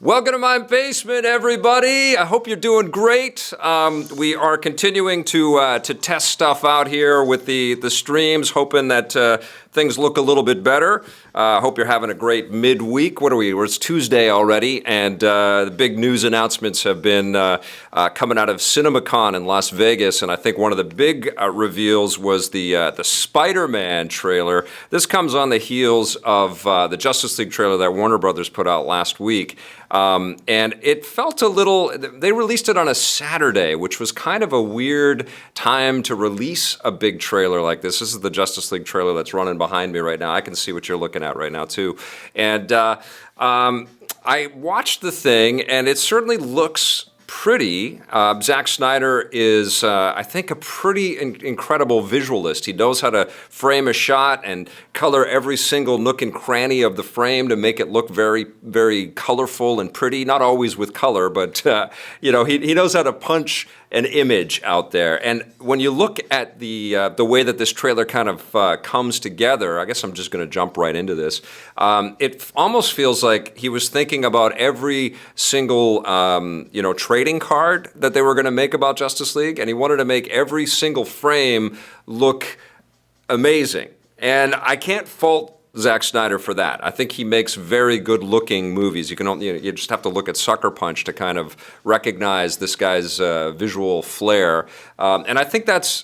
Welcome to my basement, everybody. I hope you're doing great. We are continuing to test stuff out here with the streams, hoping that things look a little bit better. Hope you're having a great midweek. What are we? It's Tuesday already, and the big news announcements have been coming out of CinemaCon in Las Vegas, and I think one of the big reveals was the Spider-Man trailer. This comes on the heels of the Justice League trailer that Warner Brothers put out last week. And it felt a little, they released it on a Saturday, which was kind of a weird time to release a big trailer like this. This is the Justice League trailer that's running behind me right now. I can see what you're looking at right now, too. And I watched the thing, and it certainly looks pretty. Zack Snyder is, I think, a pretty incredible visualist. He knows how to frame a shot and color every single nook and cranny of the frame to make it look very, very colorful and pretty. Not always with color, but he knows how to punch an image out there. And when you look at the way that this trailer kind of comes together, I guess I'm just going to jump right into this. It almost feels like he was thinking about every single trading card that they were going to make about Justice League, and he wanted to make every single frame look amazing. And I can't fault Zack Snyder for that. I think he makes very good-looking movies. You just have to look at Sucker Punch to kind of recognize this guy's visual flair. And I think that's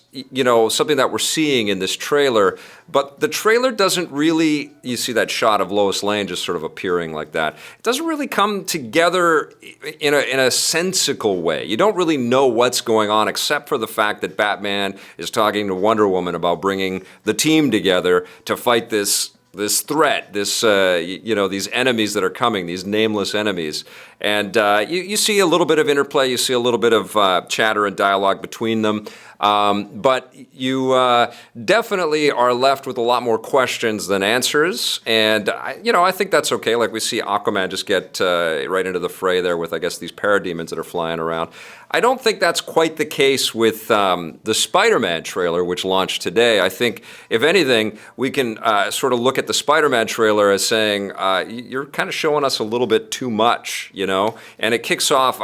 something that we're seeing in this trailer. But the trailer doesn't really, you see that shot of Lois Lane just sort of appearing like that. It doesn't really come together in a sensical way. You don't really know what's going on except for the fact that Batman is talking to Wonder Woman about bringing the team together to fight this threat, these enemies that are coming, these nameless enemies. And you see a little bit of interplay, you see a little bit of chatter and dialogue between them. But you definitely are left with a lot more questions than answers. And, I think that's okay. Like we see Aquaman just get right into the fray there with, I guess, these parademons that are flying around. I don't think that's quite the case with the Spider-Man trailer, which launched today. I think, if anything, we can sort of look at the Spider-Man trailer as saying, you're kind of showing us a little bit too much, And it kicks off,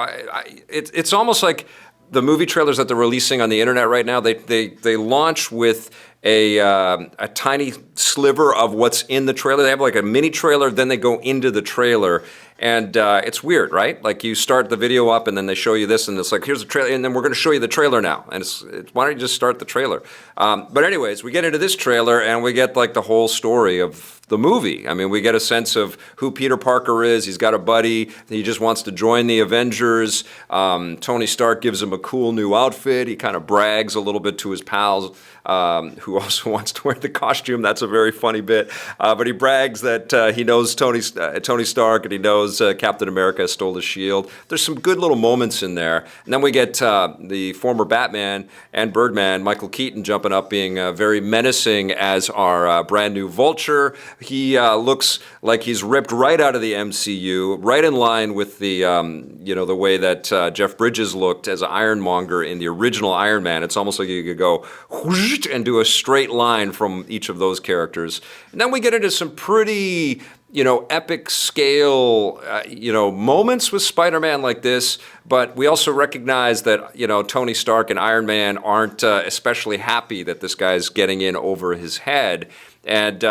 it's almost like the movie trailers that they're releasing on the internet right now, they launch with a tiny sliver of what's in the trailer. They have like a mini trailer, then they go into the trailer. And it's weird, right? Like you start the video up and then they show you this and it's like, here's the trailer, and then we're going to show you the trailer now. And it's why don't you just start the trailer? But anyways, we get into this trailer and we get like the whole story of the movie. I mean, we get a sense of who Peter Parker is. He's got a buddy. He just wants to join the Avengers. Tony Stark gives him a cool new outfit. He kind of brags a little bit to his pals, who also wants to wear the costume. That's a very funny bit. But he brags that he knows Tony Stark and he knows Captain America stole his shield. There's some good little moments in there. And then we get the former Batman and Birdman, Michael Keaton, jumping up, being very menacing as our brand new Vulture. He looks like he's ripped right out of the MCU, right in line with the the way that Jeff Bridges looked as Ironmonger in the original Iron Man. It's almost like you could go whoosh and do a straight line from each of those characters. And then we get into some pretty epic scale, moments with Spider-Man like this, but we also recognize that, Tony Stark and Iron Man aren't especially happy that this guy's getting in over his head. And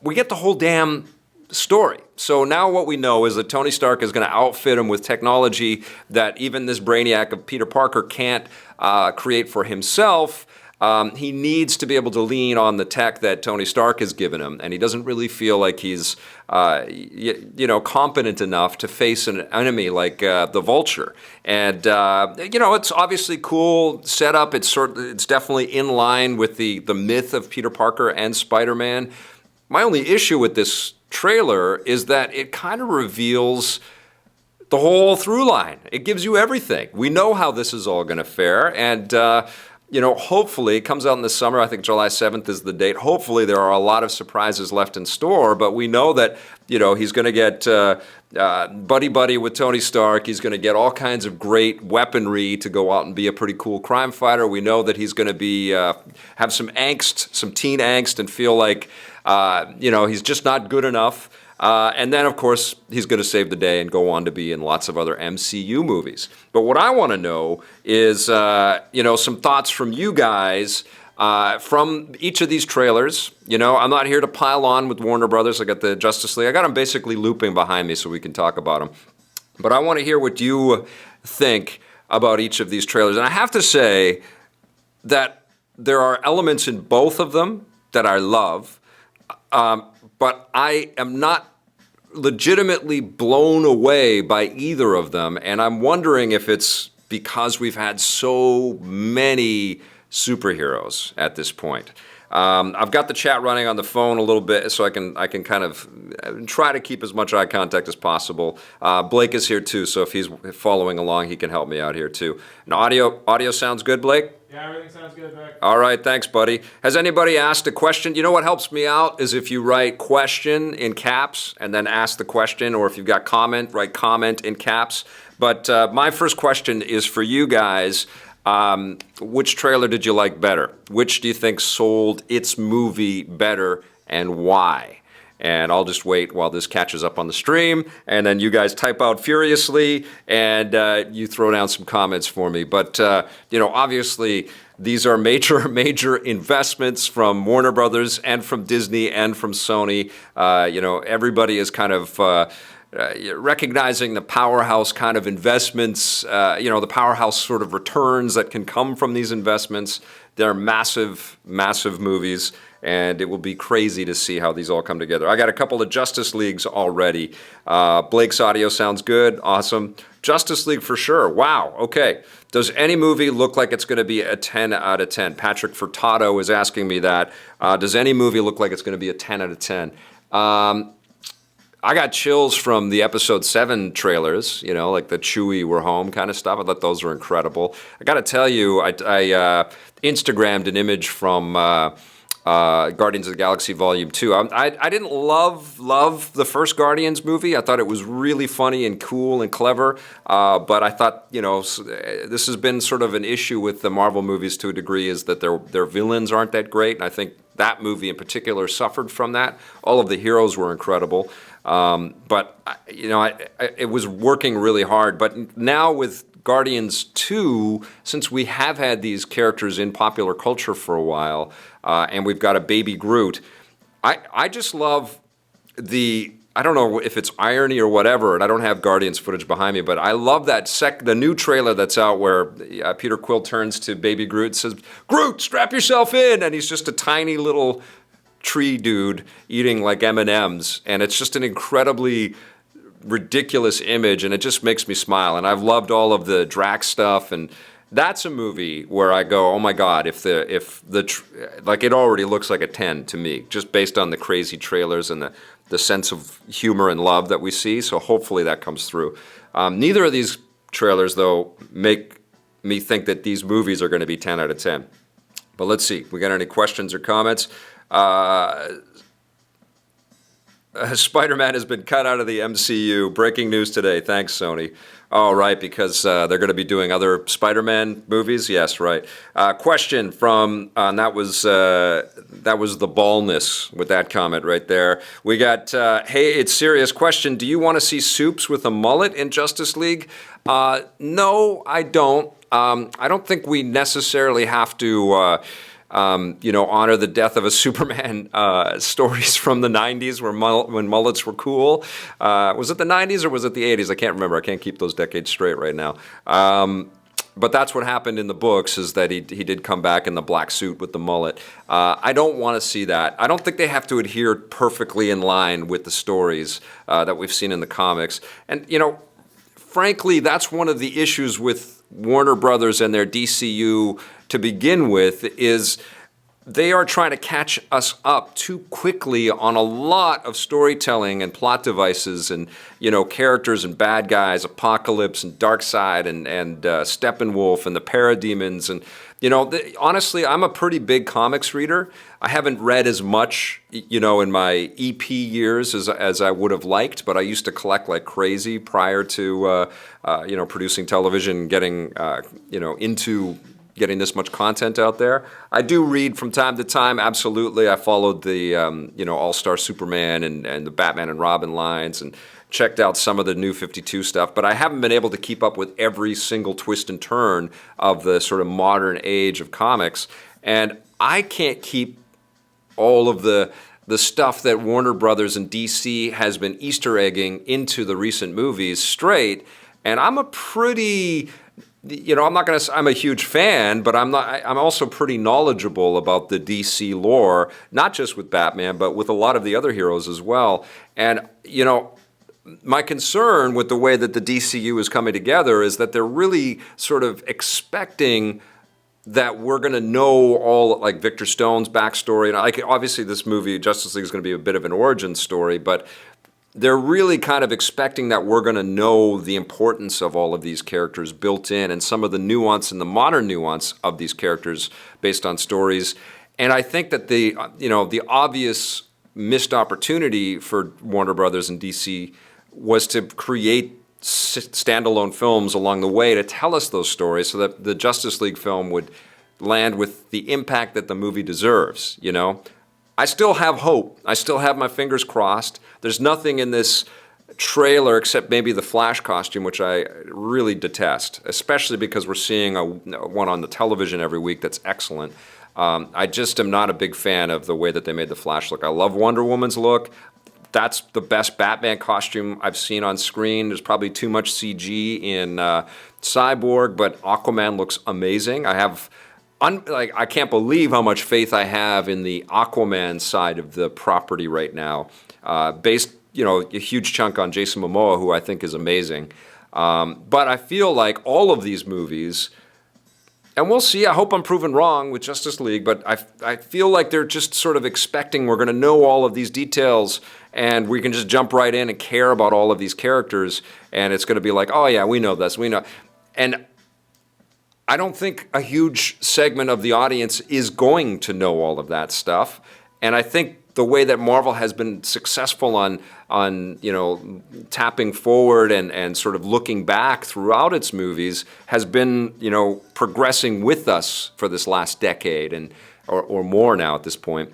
we get the whole damn story. So now what we know is that Tony Stark is going to outfit him with technology that even this brainiac of Peter Parker can't create for himself. He needs to be able to lean on the tech that Tony Stark has given him, and he doesn't really feel like he's, competent enough to face an enemy like the Vulture. And it's obviously cool setup. It's definitely in line with the myth of Peter Parker and Spider-Man. My only issue with this trailer is that it kind of reveals the whole through line. It gives you everything. We know how this is all going to fare, and hopefully it comes out in the summer. I think July 7th is the date. Hopefully there are a lot of surprises left in store, but we know that, he's going to get buddy with Tony Stark. He's going to get all kinds of great weaponry to go out and be a pretty cool crime fighter. We know that he's going to be have some angst, some teen angst, and feel like, he's just not good enough. And then, of course, he's going to save the day and go on to be in lots of other MCU movies. But what I want to know is, some thoughts from you guys from each of these trailers. I'm not here to pile on with Warner Brothers. I got the Justice League. I got them basically looping behind me so we can talk about them. But I want to hear what you think about each of these trailers. And I have to say that there are elements in both of them that I love, but I am not legitimately blown away by either of them. And I'm wondering if it's because we've had so many superheroes at this point. I've got the chat running on the phone a little bit, so I can kind of try to keep as much eye contact as possible. Blake is here too, so if he's following along, he can help me out here too. And audio sounds good, Blake? Yeah, everything sounds good, Vic. All right, thanks, buddy. Has anybody asked a question? You know what helps me out is if you write question in caps and then ask the question, or if you've got comment, write comment in caps. But my first question is for you guys. Which trailer did you like better? Which do you think sold its movie better, and why? And I'll just wait while this catches up on the stream, and then you guys type out furiously, and you throw down some comments for me. But, obviously, these are major investments from Warner Brothers and from Disney and from Sony. Everybody is kind of recognizing the powerhouse kind of investments, the powerhouse sort of returns that can come from these investments. They're massive movies, and it will be crazy to see how these all come together. I got a couple of Justice Leagues already. Blake's audio sounds good. Awesome. Justice League for sure. Wow. Okay. Does any movie look like it's going to be a 10 out of 10? Patrick Furtado is asking me that. Does any movie look like it's going to be a 10 out of 10? I got chills from the episode 7 trailers, like the Chewie we're home kind of stuff. I thought those were incredible. I got to tell you, I Instagrammed an image from Guardians of the Galaxy Volume 2. I didn't love the first Guardians movie. I thought it was really funny and cool and clever. But I thought, this has been sort of an issue with the Marvel movies to a degree, is that their villains aren't that great. And I think that movie in particular suffered from that. All of the heroes were incredible. But it was working really hard. But now with Guardians 2, since we have had these characters in popular culture for a while, and we've got a baby Groot, I just love I don't know if it's irony or whatever, and I don't have Guardians footage behind me, but I love the new trailer that's out where Peter Quill turns to baby Groot and says, "Groot, strap yourself in," and he's just a tiny little tree dude eating like M&Ms, and it's just an incredibly ridiculous image, and it just makes me smile. And I've loved all of the Drax stuff, and that's a movie where I go, oh my God, if it already looks like a 10 to me, just based on the crazy trailers and the sense of humor and love that we see. So hopefully that comes through. Neither of these trailers, though, make me think that these movies are going to be 10 out of 10. But let's see. We got any questions or comments? Spider-Man has been cut out of the MCU. Breaking news today. Thanks, Sony. Oh, right, because they're going to be doing other Spider-Man movies? Yes, right. Question from, and that was the ballness with that comment right there. We got, hey, it's serious question. Do you want to see Soups with a mullet in Justice League? No, I don't. I don't think we necessarily have to honor the death of a Superman stories from the 90s when mullets were cool. Was it the 90s or was it the 80s? I can't remember. I can't keep those decades straight right now. But that's what happened in the books, is that he did come back in the black suit with the mullet. I don't want to see that. I don't think they have to adhere perfectly in line with the stories that we've seen in the comics. And, frankly, that's one of the issues with Warner Brothers and their DCU to begin with, is they are trying to catch us up too quickly on a lot of storytelling and plot devices and, characters and bad guys, Apocalypse and Darkseid and Steppenwolf and the Parademons. And, honestly, I'm a pretty big comics reader. I haven't read as much, in my EP years as I would have liked, but I used to collect like crazy prior to, producing television, getting, into getting this much content out there. I do read from time to time, absolutely. I followed the All-Star Superman and the Batman and Robin lines and checked out some of the New 52 stuff, but I haven't been able to keep up with every single twist and turn of the sort of modern age of comics. And I can't keep all of the stuff that Warner Brothers and DC has been Easter egging into the recent movies straight. And I'm a pretty, I'm a huge fan, but I'm also pretty knowledgeable about the DC lore, not just with Batman, but with a lot of the other heroes as well. And, my concern with the way that the DCU is coming together is that they're really sort of expecting that we're going to know all, like Victor Stone's backstory. And obviously this movie, Justice League, is going to be a bit of an origin story, but they're really kind of expecting that we're going to know the importance of all of these characters built in and some of the nuance and the modern nuance of these characters based on stories. And I think that the obvious missed opportunity for Warner Brothers and DC was to create standalone films along the way to tell us those stories so that the Justice League film would land with the impact that the movie deserves, I still have hope. I still have my fingers crossed. There's nothing in this trailer except maybe the Flash costume, which I really detest, especially because we're seeing one on the television every week that's excellent. I just am not a big fan of the way that they made the Flash look. I love Wonder Woman's look. That's the best Batman costume I've seen on screen. There's probably too much CG in Cyborg, but Aquaman looks amazing. I can't believe how much faith I have in the Aquaman side of the property right now. Based, a huge chunk on Jason Momoa, who I think is amazing. But I feel like all of these movies, and we'll see, I hope I'm proven wrong with Justice League, but I feel like they're just sort of expecting we're going to know all of these details and we can just jump right in and care about all of these characters, and it's going to be like, oh yeah, we know this, we know. And I don't think a huge segment of the audience is going to know all of that stuff. And I think the way that Marvel has been successful on tapping forward and sort of looking back throughout its movies has been, progressing with us for this last decade or more now at this point,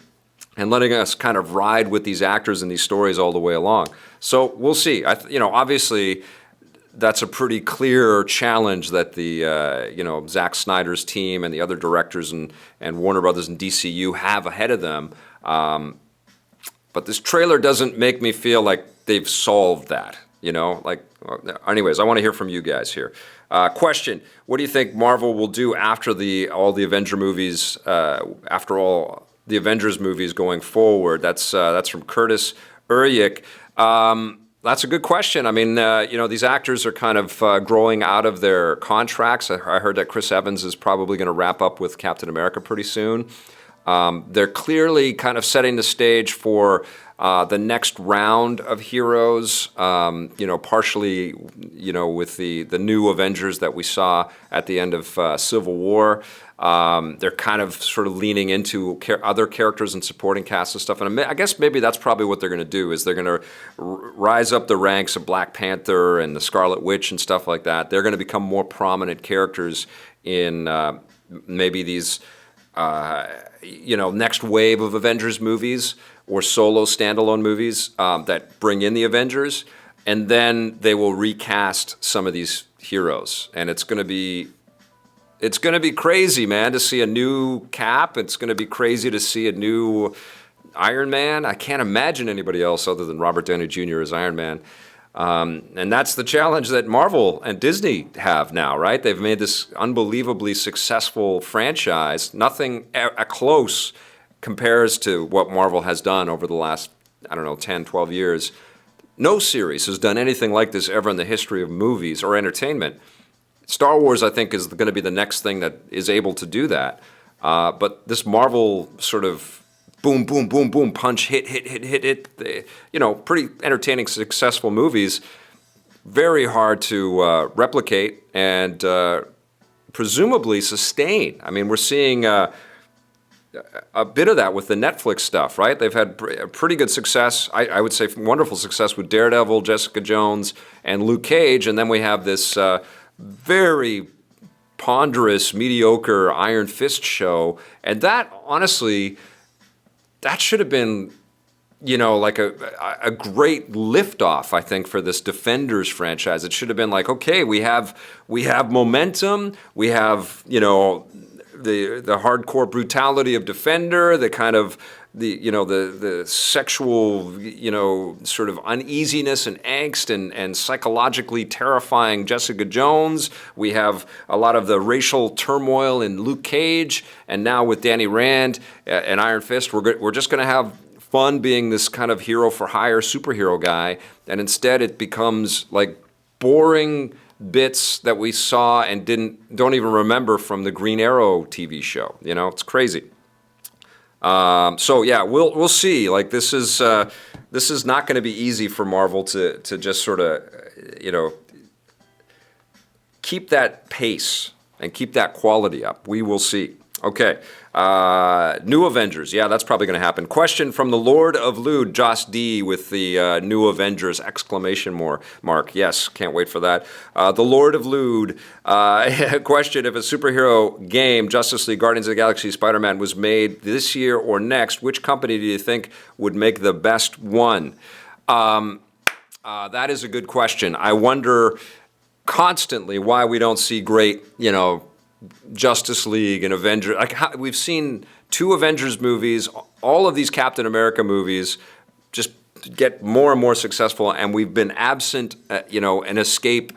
and letting us kind of ride with these actors and these stories all the way along. So we'll see. Obviously, that's a pretty clear challenge that the Zack Snyder's team and the other directors and Warner Brothers and DCU have ahead of them. But this trailer doesn't make me feel like they've solved that. Anyways, I want to hear from you guys here. Question: what do you think Marvel will do after all the Avenger movies? After all the Avengers movies going forward? That's from Curtis Uryk. That's a good question. I mean, these actors are kind of growing out of their contracts. I heard that Chris Evans is probably going to wrap up with Captain America pretty soon. They're clearly kind of setting the stage for the next round of heroes, partially, with the new Avengers that we saw at the end of Civil War. They're kind of sort of leaning into other characters and supporting cast and stuff. And I guess maybe that's probably what they're going to do, is they're going to rise up the ranks of Black Panther and the Scarlet Witch and stuff like that. They're going to become more prominent characters in maybe these next wave of Avengers movies or solo standalone movies that bring in the Avengers, and then they will recast some of these heroes, and it's going to be crazy, man, to see a new Cap. It's going to be crazy to see a new Iron Man. I can't imagine anybody else other than Robert Downey Jr. as Iron Man. And that's the challenge that Marvel and Disney have now, right? They've made this unbelievably successful franchise. Nothing close compares to what Marvel has done over the last, 10, 12 years. No series has done anything like this ever in the history of movies or entertainment. Star Wars, I think, is going to be the next thing that is able to do that. But this Marvel sort of boom, boom, boom, boom, punch, hit, pretty entertaining, successful movies, very hard to replicate and presumably sustain. I mean, we're seeing a bit of that with the Netflix stuff, right? They've had pretty good success, I would say wonderful success with Daredevil, Jessica Jones, and Luke Cage, and then we have this very ponderous, mediocre Iron Fist show. And that, honestly, that should have been, like a great liftoff, I think, for this Defenders franchise. It should have been like, okay, we have momentum, we have, the hardcore brutality of Defender, the kind of the sexual, sort of uneasiness and angst and psychologically terrifying Jessica Jones. We have a lot of the racial turmoil in Luke Cage, and now with Danny Rand and Iron Fist, we're just going to have fun being this kind of hero for hire superhero guy, and instead it becomes like boring bits that we saw and don't even remember from the Green Arrow TV show. It's crazy. So yeah, we'll see. Like this is not going to be easy for Marvel to just sort of keep that pace and keep that quality up. We will see. Okay, new Avengers. Yeah, that's probably going to happen. Question from the Lord of Lude, Joss D, with the new Avengers exclamation mark. Yes, can't wait for that. The Lord of Lude. Question: if a superhero game, Justice League, Guardians of the Galaxy, Spider-Man, was made this year or next, which company do you think would make the best one? That is a good question. I wonder constantly why we don't see great, Justice League and Avengers. We've seen 2 Avengers movies, all of these Captain America movies just get more and more successful, and we've been absent, an escape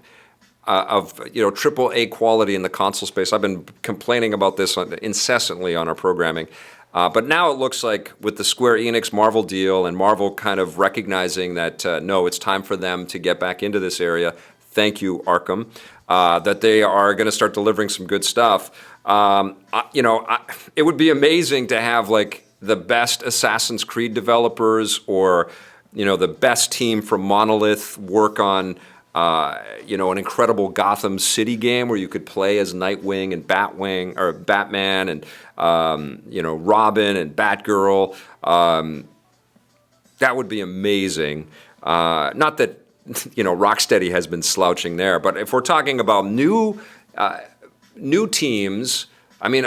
of AAA quality in the console space. I've been complaining about this incessantly on our programming. But now it looks like with the Square Enix Marvel deal and Marvel kind of recognizing that, no, it's time for them to get back into this area. Thank you, Arkham. That they are going to start delivering some good stuff. It would be amazing to have like the best Assassin's Creed developers or, the best team from Monolith work on, an incredible Gotham City game where you could play as Nightwing and Batman and, Robin and Batgirl. That would be amazing. Not that Rocksteady has been slouching there. But if we're talking about new teams, I mean,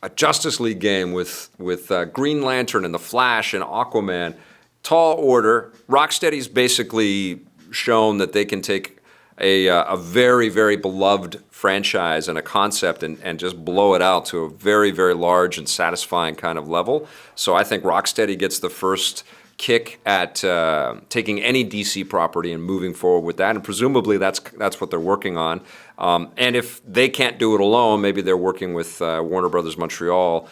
a Justice League game with Green Lantern and the Flash and Aquaman, tall order. Rocksteady's basically shown that they can take a very, very beloved franchise and a concept and just blow it out to a very, very large and satisfying kind of level. So I think Rocksteady gets the first kick at taking any DC property and moving forward with that, and presumably that's what they're working on. And if they can't do it alone, maybe they're working with Warner Brothers Montreal,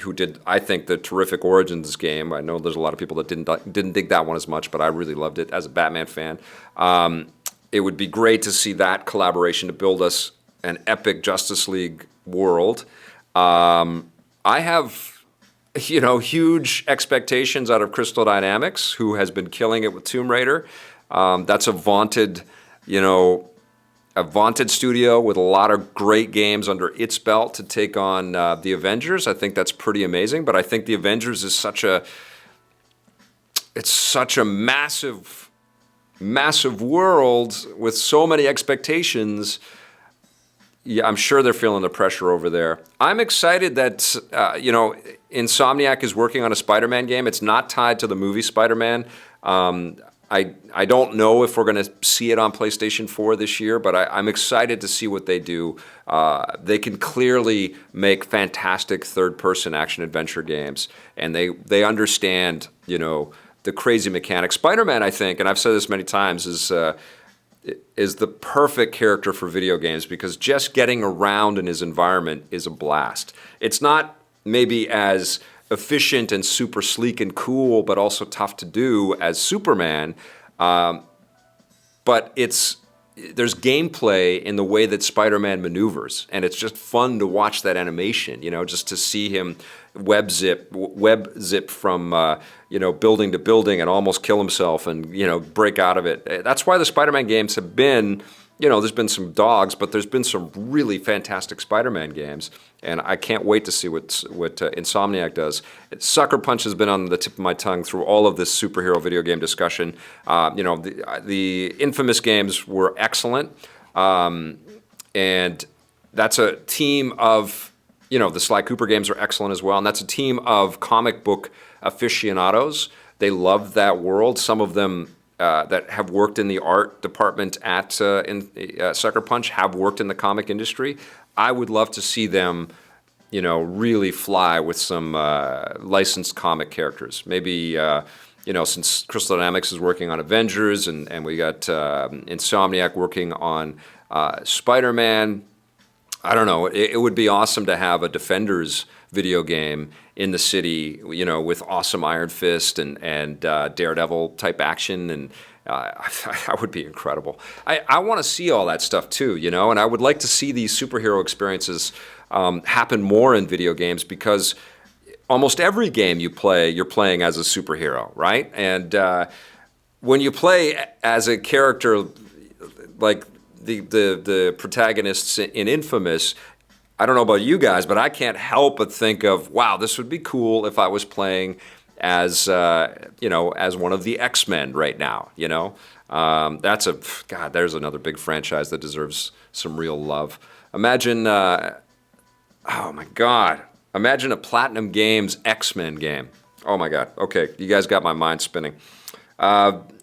who did, I think, the terrific Origins game. I know there's a lot of people that didn't dig that one as much, but I really loved it as a Batman fan. It would be great to see that collaboration to build us an epic Justice League world. I have huge expectations out of Crystal Dynamics, who has been killing it with Tomb Raider. That's a vaunted studio with a lot of great games under its belt to take on the Avengers. I think that's pretty amazing, but I think the Avengers is such a massive world with so many expectations. Yeah, I'm sure they're feeling the pressure over there. I'm excited that, Insomniac is working on a Spider-Man game. It's not tied to the movie Spider-Man. I don't know if we're going to see it on PlayStation 4 this year, but I'm excited to see what they do. They can clearly make fantastic third-person action-adventure games, and they understand, the crazy mechanics. Spider-Man, I think, and I've said this many times, is the perfect character for video games because just getting around in his environment is a blast. It's not maybe as efficient and super sleek and cool, but also tough to do as Superman. But there's gameplay in the way that Spider-Man maneuvers, and it's just fun to watch that animation, just to see him web zip from building to building and almost kill himself and break out of it. That's why the Spider-Man games have been, there's been some dogs, but there's been some really fantastic Spider-Man games, and I can't wait to see what Insomniac does. Sucker Punch has been on the tip of my tongue through all of this superhero video game discussion. The Infamous games were excellent. And that's a team of, the Sly Cooper games are excellent as well, and that's a team of comic book aficionados. They love that world. Some of them that have worked in the art department at Sucker Punch have worked in the comic industry. I would love to see them, really fly with some licensed comic characters. Maybe, since Crystal Dynamics is working on Avengers and we got Insomniac working on Spider-Man, I don't know. It would be awesome to have a Defenders video game in the city, with awesome Iron Fist and Daredevil type action, and that would be incredible. I want to see all that stuff too, and I would like to see these superhero experiences happen more in video games, because almost every game you play, you're playing as a superhero, right? And when you play as a character like the protagonists in Infamous, I don't know about you guys, but I can't help but think of, wow, this would be cool if I was playing as as one of the X-Men right now. There's another big franchise that deserves some real love. Imagine, oh my God, imagine a Platinum Games X-Men game. Oh my God. Okay, you guys got my mind spinning.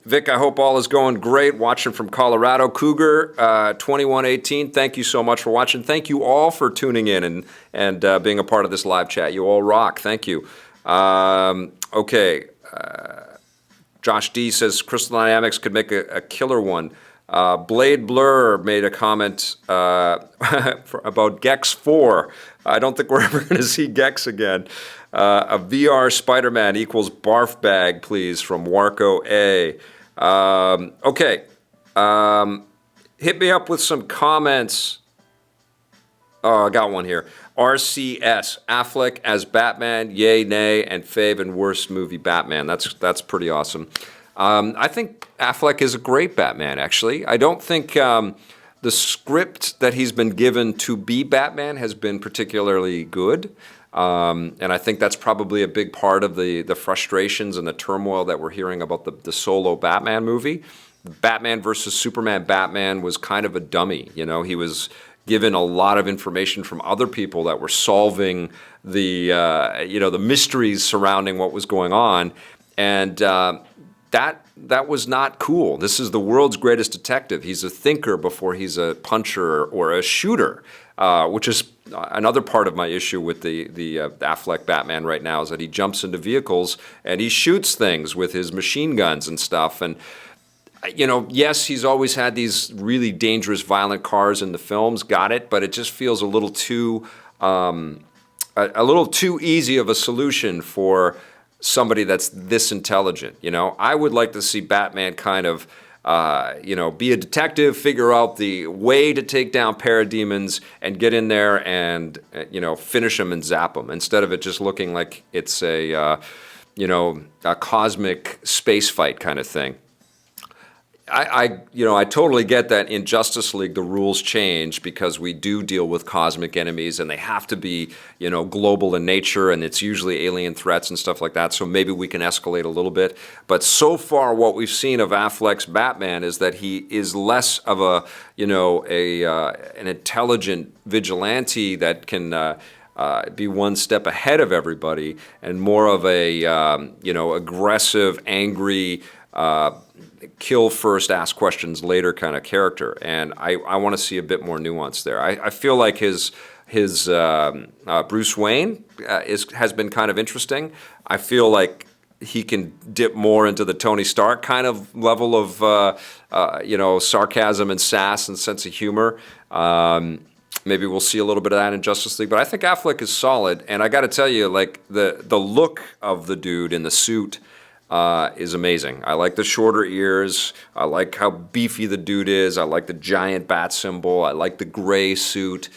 Vic, I hope all is going great. Watching from Colorado. Cougar 2118, thank you so much for watching. Thank you all for tuning in and being a part of this live chat. You all rock. Thank you. Okay. Josh D says Crystal Dynamics could make a killer one. Blade Blur made a comment about Gex 4. I don't think we're ever going to see Gex again. A VR Spider-Man equals barf bag, please, from Warco A. Okay. Hit me up with some comments. Oh, I got one here. RCS, Affleck as Batman, yay, nay, and fave and worst movie Batman. That's pretty awesome. I think Affleck is a great Batman, actually. I don't think the script that he's been given to be Batman has been particularly good. And I think that's probably a big part of the frustrations and the turmoil that we're hearing about the solo Batman movie. Batman versus Superman Batman was kind of a dummy. He was given a lot of information from other people that were solving the mysteries surrounding what was going on, and that was not cool. This is the world's greatest detective. He's a thinker before he's a puncher or a shooter, which is another part of my issue with the Affleck Batman right now, is that he jumps into vehicles and he shoots things with his machine guns and stuff. And yes, he's always had these really dangerous, violent cars in the films. Got it, but it just feels a little too easy of a solution for somebody that's this intelligent. I would like to see Batman kind of, be a detective, figure out the way to take down parademons, and get in there and, finish them and zap them, instead of it just looking like it's a cosmic space fight kind of thing. I totally get that in Justice League the rules change because we do deal with cosmic enemies and they have to be, global in nature, and it's usually alien threats and stuff like that, so maybe we can escalate a little bit. But so far what we've seen of Affleck's Batman is that he is less of an intelligent vigilante that can be one step ahead of everybody, and more of a aggressive, angry, kill first, ask questions later kind of character. And I want to see a bit more nuance there. I feel like his Bruce Wayne has been kind of interesting. I feel like he can dip more into the Tony Stark kind of level of sarcasm and sass and sense of humor. Maybe we'll see a little bit of that in Justice League. But I think Affleck is solid. And I got to tell you, like, the look of the dude in the suit is amazing. I like the shorter ears. I like how beefy the dude is. I like the giant bat symbol. I like the gray suit,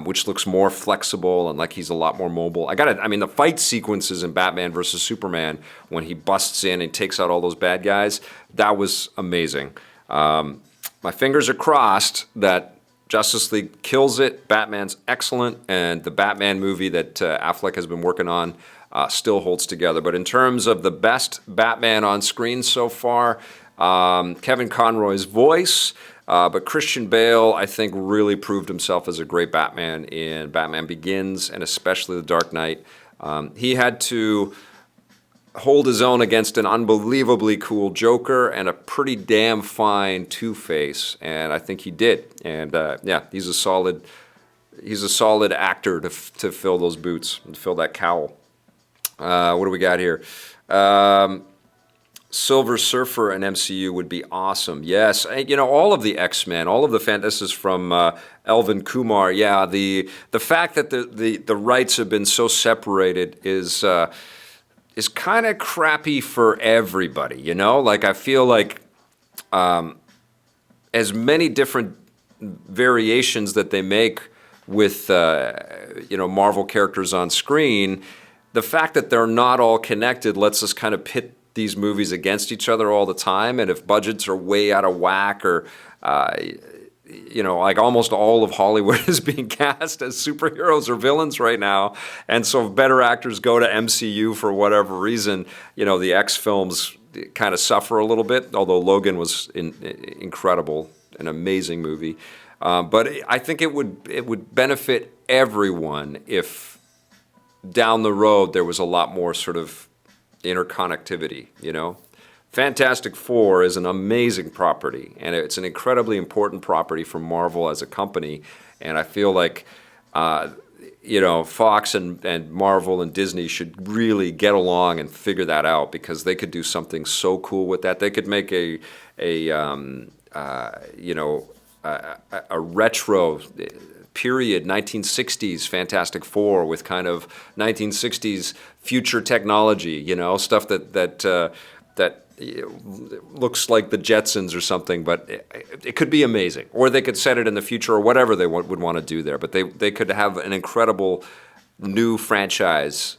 which looks more flexible and like he's a lot more mobile. The fight sequences in Batman versus Superman, when he busts in and takes out all those bad guys, that was amazing. My fingers are crossed that Justice League kills it. Batman's excellent, and the Batman movie that Affleck has been working on still holds together. But in terms of the best Batman on screen so far, Kevin Conroy's voice, But Christian Bale, I think, really proved himself as a great Batman in Batman Begins and especially The Dark Knight. He had to hold his own against an unbelievably cool Joker and a pretty damn fine Two-Face, and I think he did. And yeah, he's a solid actor to fill those boots and fill that cowl. What do we got here? Silver Surfer and MCU would be awesome. Yes, all of the X-Men, all of the this is from Elvin Kumar. Yeah, the fact that the rights have been so separated is kind of crappy for everybody. Like I feel like as many different variations that they make with Marvel characters on screen, the fact that they're not all connected lets us kind of pit these movies against each other all the time. And if budgets are way out of whack or like almost all of Hollywood is being cast as superheroes or villains right now, and so if better actors go to MCU for whatever reason, the X films kind of suffer a little bit, although Logan was incredible, an amazing movie. But I think it would benefit everyone if down the road there was a lot more sort of interconnectivity. Fantastic Four is an amazing property, and it's an incredibly important property for Marvel as a company. And I feel like Fox and Marvel and Disney should really get along and figure that out, because they could do something so cool with that. They could make a retro period 1960s Fantastic Four with kind of 1960s future technology, stuff that looks like the Jetsons or something, but it could be amazing. Or they could set it in the future or whatever they would want to do there. But they could have an incredible new franchise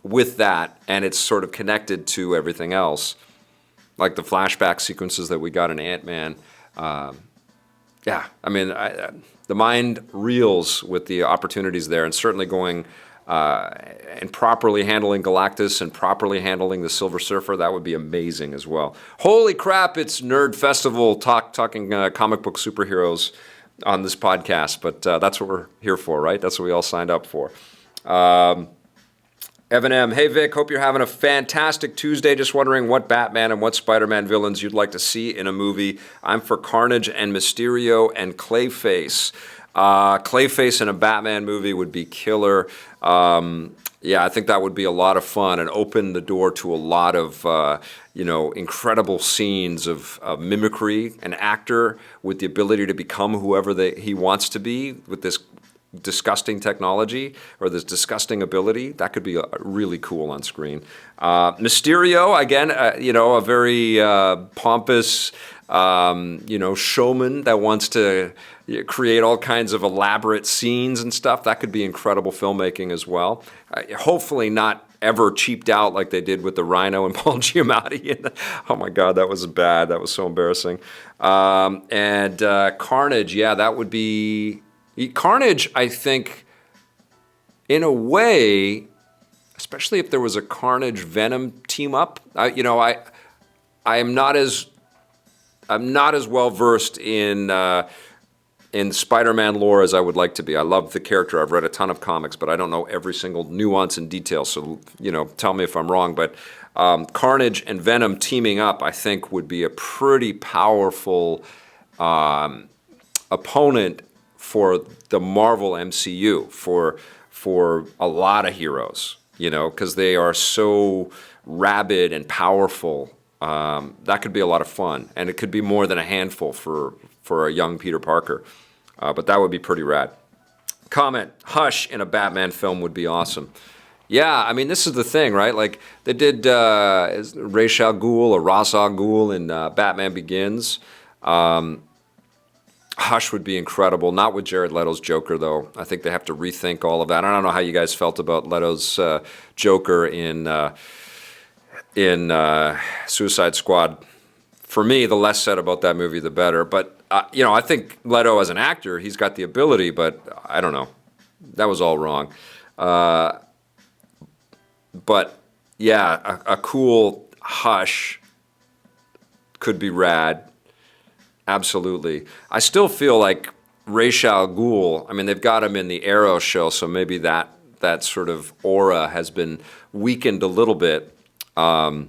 with that, and it's sort of connected to everything else, like the flashback sequences that we got in Ant-Man. Yeah, I mean, the mind reels with the opportunities there, and certainly going and properly handling Galactus and properly handling the Silver Surfer, that would be amazing as well. Holy crap, it's Nerd Festival talking comic book superheroes on this podcast, but that's what we're here for, right? That's what we all signed up for. Evan M. Hey, Vic, hope you're having a fantastic Tuesday. Just wondering what Batman and what Spider-Man villains you'd like to see in a movie. I'm for Carnage and Mysterio and Clayface. Clayface in a Batman movie would be killer. Yeah, I think that would be a lot of fun and open the door to a lot of, incredible scenes of mimicry. An actor with the ability to become whoever he wants to be with this disgusting technology or this disgusting ability, that could be really cool on screen. Mysterio, again, a very pompous, showman that wants to create all kinds of elaborate scenes and stuff. That could be incredible filmmaking as well. Hopefully not ever cheaped out like they did with the Rhino and Paul Giamatti. Oh my God, that was bad. That was so embarrassing. And Carnage, yeah, that would be... Carnage, I think, in a way, especially if there was a Carnage Venom team up, I'm not as well versed in Spider-Man lore as I would like to be. I love the character. I've read a ton of comics, but I don't know every single nuance and detail. So tell me if I'm wrong. But Carnage and Venom teaming up, I think, would be a pretty powerful opponent for the Marvel MCU, for a lot of heroes, because they are so rabid and powerful. That could be a lot of fun, and it could be more than a handful for a young Peter Parker. But that would be pretty rad. Comment, Hush in a Batman film would be awesome. Yeah, I mean, this is the thing, right? Like, they did Ra's al Ghul or Ra's al Ghul in Batman Begins. Hush would be incredible. Not with Jared Leto's Joker, though. I think they have to rethink all of that. I don't know how you guys felt about Leto's Joker in Suicide Squad. For me, the less said about that movie, the better. But, I think Leto as an actor, he's got the ability, but I don't know. That was all wrong. But, yeah, a cool Hush could be rad. Absolutely. I still feel like Ra's al Ghul, I mean, they've got him in the Arrow show, so maybe that sort of aura has been weakened a little bit. But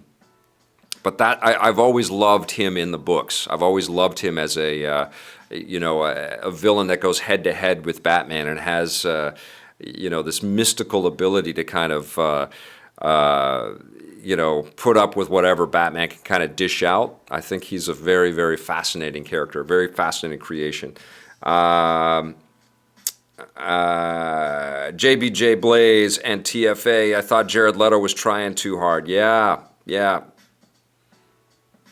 I've always loved him in the books. I've always loved him as a villain that goes head to head with Batman and has this mystical ability to kind of put up with whatever Batman can kind of dish out. I think he's a very, very fascinating character, very fascinating creation. JBJ Blaze and TFA, I thought Jared Leto was trying too hard. Yeah.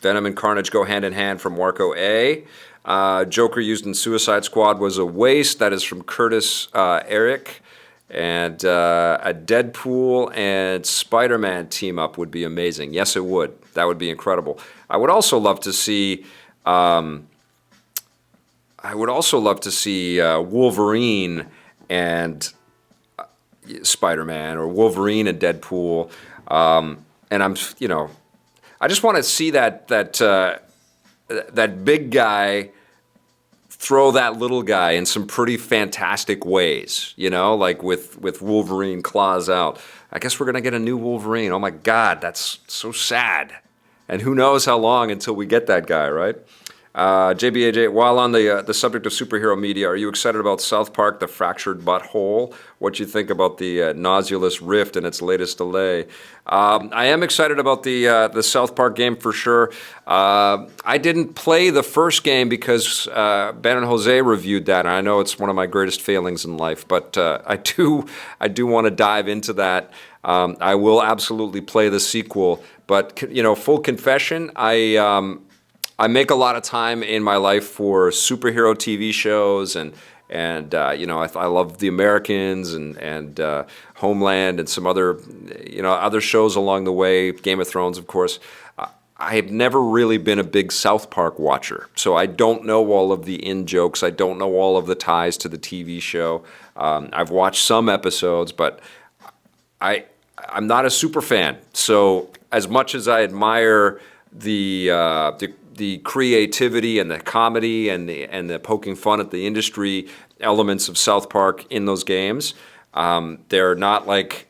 Venom and Carnage go hand in hand from Marco A. Joker used in Suicide Squad was a waste. That is from Curtis Eric. And a Deadpool and Spider-Man team up would be amazing. Yes, it would. That would be incredible. I would also love to see Wolverine and Spider-Man, or Wolverine and Deadpool. And I just want to see that big guy throw that little guy in some pretty fantastic ways, like with Wolverine claws out. I guess we're going to get a new Wolverine. Oh my God, that's so sad. And who knows how long until we get that guy, right? JBAJ, while on the subject of superhero media, are you excited about South Park, The Fractured Butthole? What do you think about the Nauseous Rift and its latest delay? I am excited about the South Park game for sure. I didn't play the first game because Ben and Jose reviewed that, and I know it's one of my greatest failings in life, but I do want to dive into that. I will absolutely play the sequel, but full confession, I make a lot of time in my life for superhero TV shows, and I love The Americans and Homeland and some other other shows along the way. Game of Thrones, of course. I have never really been a big South Park watcher, so I don't know all of the in jokes. I don't know all of the ties to the TV show. I've watched some episodes, but I'm not a super fan. So as much as I admire the creativity and the comedy and the poking fun at the industry elements of South Park in those games, they're not like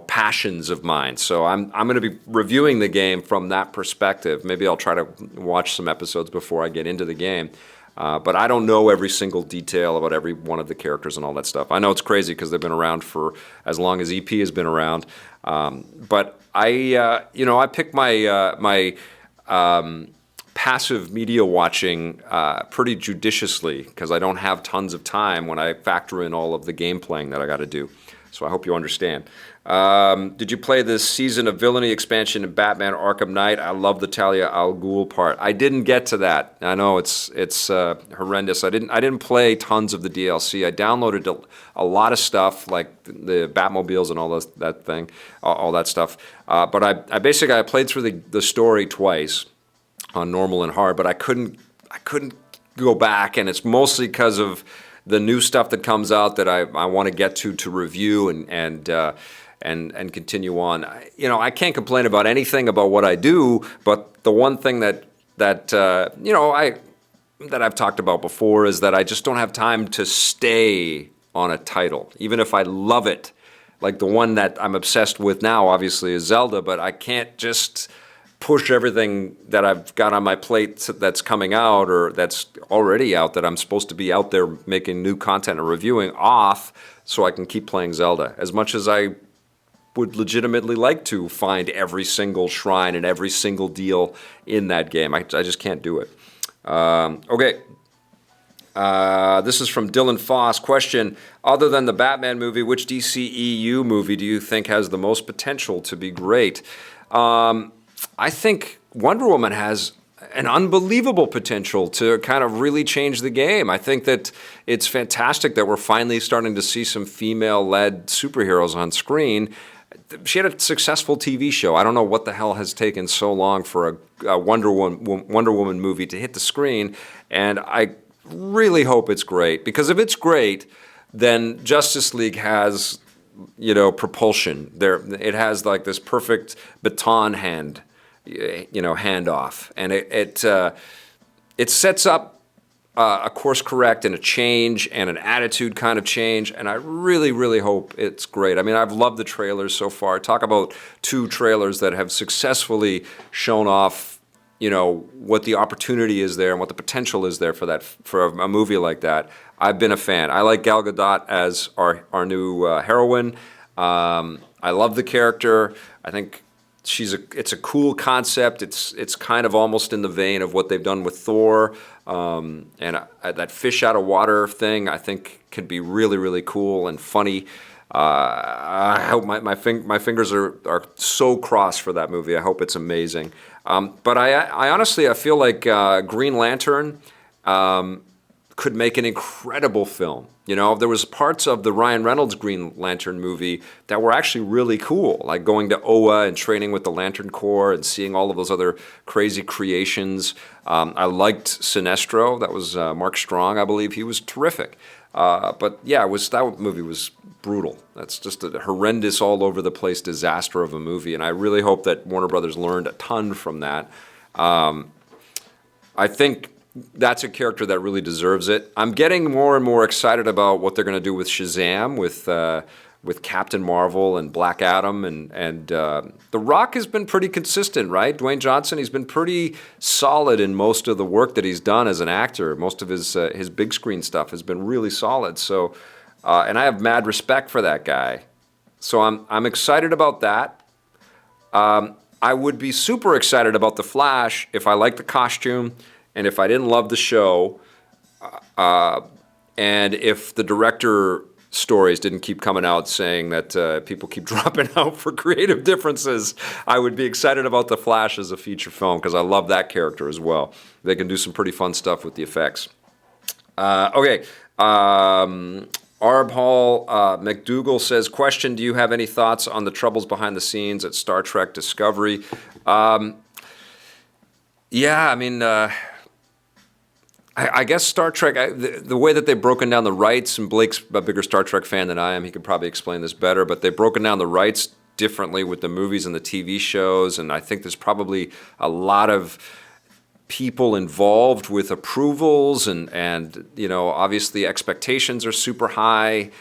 passions of mine. So I'm going to be reviewing the game from that perspective. Maybe I'll try to watch some episodes before I get into the game. But I don't know every single detail about every one of the characters and all that stuff. I know it's crazy because they've been around for as long as EP has been around. But I pick my passive media watching pretty judiciously because I don't have tons of time when I factor in all of the game playing that I got to do. So I hope you understand. Did you play this Season of Villainy expansion in Batman Arkham Knight? I love the Talia al Ghul part. I didn't get to that. I know it's horrendous. I didn't play tons of the DLC. I downloaded a lot of stuff like the Batmobiles and all that stuff. But I basically played through the story twice on normal and hard, but I couldn't go back, and it's mostly because of the new stuff that comes out that I want to get to review and continue on. I can't complain about anything about what I do, but the one thing that I've talked about before is that I just don't have time to stay on a title, even if I love it. Like the one that I'm obsessed with now, obviously, is Zelda, but I can't just push everything that I've got on my plate that's coming out or that's already out that I'm supposed to be out there making new content and reviewing off so I can keep playing Zelda. As much as I would legitimately like to find every single shrine and every single deal in that game, I just can't do it. Okay. This is from Dylan Foss. Question, other than the Batman movie, which DCEU movie do you think has the most potential to be great? I think Wonder Woman has an unbelievable potential to kind of really change the game. I think that it's fantastic that we're finally starting to see some female-led superheroes on screen. She had a successful TV show. I don't know what the hell has taken so long for a Wonder Woman movie to hit the screen, and I really hope it's great, because if it's great, then Justice League has propulsion. It has like this perfect baton handoff, and it sets up a course correct and a change and an attitude kind of change, and I really, really hope it's great. I mean, I've loved the trailers so far. Talk about two trailers that have successfully shown off, what the opportunity is there and what the potential is there for a movie like that. I've been a fan. I like Gal Gadot as our new heroine. I love the character. I think it's a cool concept. It's kind of almost in the vein of what they've done with Thor, and that fish out of water thing I think could be really, really cool and funny. I hope my fingers are so crossed for that movie. I hope it's amazing. But I honestly I feel like Green Lantern could make an incredible film. There was parts of the Ryan Reynolds Green Lantern movie that were actually really cool, like going to Oa and training with the Lantern Corps and seeing all of those other crazy creations. I liked Sinestro. That was Mark Strong, I believe. He was terrific. But yeah, that movie was brutal. That's just a horrendous, all over the place disaster of a movie, and I really hope that Warner Brothers learned a ton from that. I think that's a character that really deserves it. I'm getting more and more excited about what they're going to do with Shazam, with Captain Marvel and Black Adam, and The Rock has been pretty consistent, right? Dwayne Johnson, he's been pretty solid in most of the work that he's done as an actor. Most of his big screen stuff has been really solid. So, and I have mad respect for that guy. So I'm excited about that. I would be super excited about The Flash if I liked the costume, and if I didn't love the show, and if the director stories didn't keep coming out saying that people keep dropping out for creative differences, I would be excited about The Flash as a feature film because I love that character as well. They can do some pretty fun stuff with the effects. Okay. Arb Hall McDougall says, question, do you have any thoughts on the troubles behind the scenes at Star Trek Discovery? Yeah, I mean... I guess Star Trek, the way that they've broken down the rights, and Blake's a bigger Star Trek fan than I am, he could probably explain this better, but they've broken down the rights differently with the movies and the TV shows, and I think there's probably a lot of people involved with approvals, and obviously expectations are super high.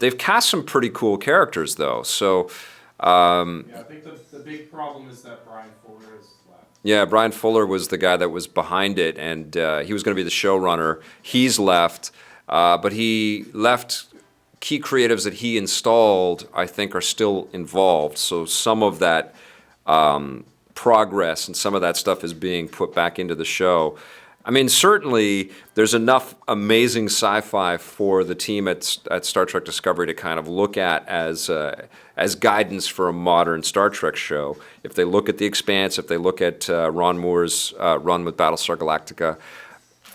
They've cast some pretty cool characters, though, so... I think the big problem is that Brian Fuller is left. Yeah, Brian Fuller was the guy that was behind it, and he was going to be the showrunner. He's left, but he left key creatives that he installed, I think, are still involved. So some of that progress and some of that stuff is being put back into the show. I mean, certainly there's enough amazing sci-fi for the team at Star Trek Discovery to kind of look at as guidance for a modern Star Trek show. If they look at The Expanse, if they look at Ron Moore's run with Battlestar Galactica,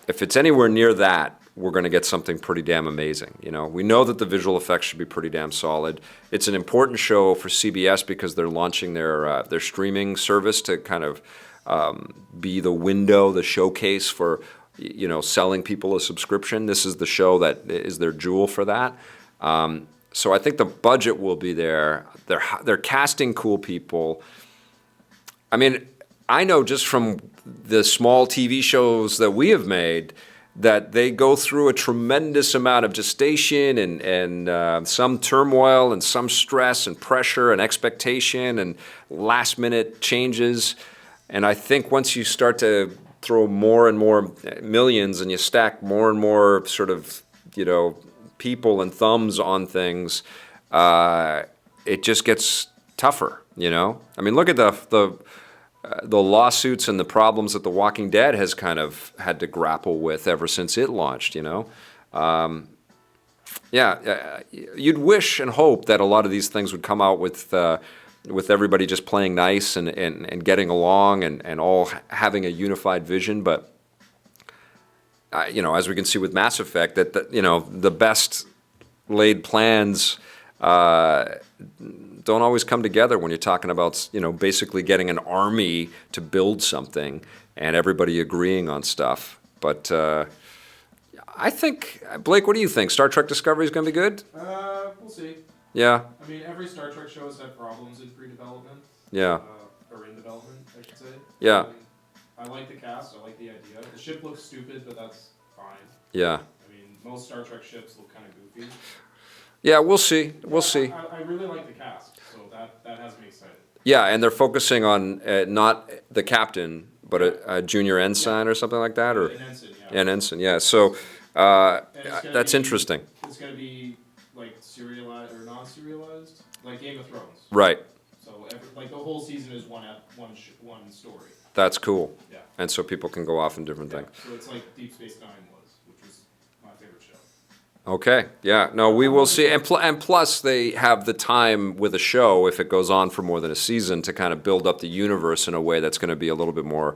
if it's anywhere near that, we're going to get something pretty damn amazing. We know that the visual effects should be pretty damn solid. It's an important show for CBS because they're launching their streaming service to kind of be the window, the showcase for selling people a subscription. This is the show that is their jewel for that. So I think the budget will be there. They're casting cool people. I mean, I know just from the small TV shows that we have made that they go through a tremendous amount of gestation and some turmoil and some stress and pressure and expectation and last minute changes. And I think once you start to throw more and more millions and you stack more and more sort of, people and thumbs on things, it just gets tougher, I mean, look at the lawsuits and the problems that The Walking Dead has kind of had to grapple with ever since it launched, you'd wish and hope that a lot of these things would come out with everybody just playing nice and getting along and all having a unified vision. But, as we can see with Mass Effect, that the best laid plans don't always come together when you're talking about, basically getting an army to build something and everybody agreeing on stuff. But I think, Blake, what do you think? Star Trek Discovery is going to be good? We'll see. Yeah. I mean, every Star Trek show has had problems in pre-development. Yeah. Or in development, I should say. Yeah. I like the cast. I like the idea. The ship looks stupid, but that's fine. Yeah. I mean, most Star Trek ships look kind of goofy. Yeah, we'll see. We'll see. I really like the cast, so that has me excited. Yeah, and they're focusing on not the captain, but a junior ensign or something like that, or An ensign, yeah. an ensign. Yeah, so that's interesting. It's going to be like serialized or non-serialized, like Game of Thrones. Right. So like the whole season is one story. That's cool. Yeah. And so people can go off in different things. So it's like Deep Space Nine was, which was my favorite show. Okay. Yeah. No, we will see. And plus, they have the time with a show, if it goes on for more than a season, to kind of build up the universe in a way that's going to be a little bit more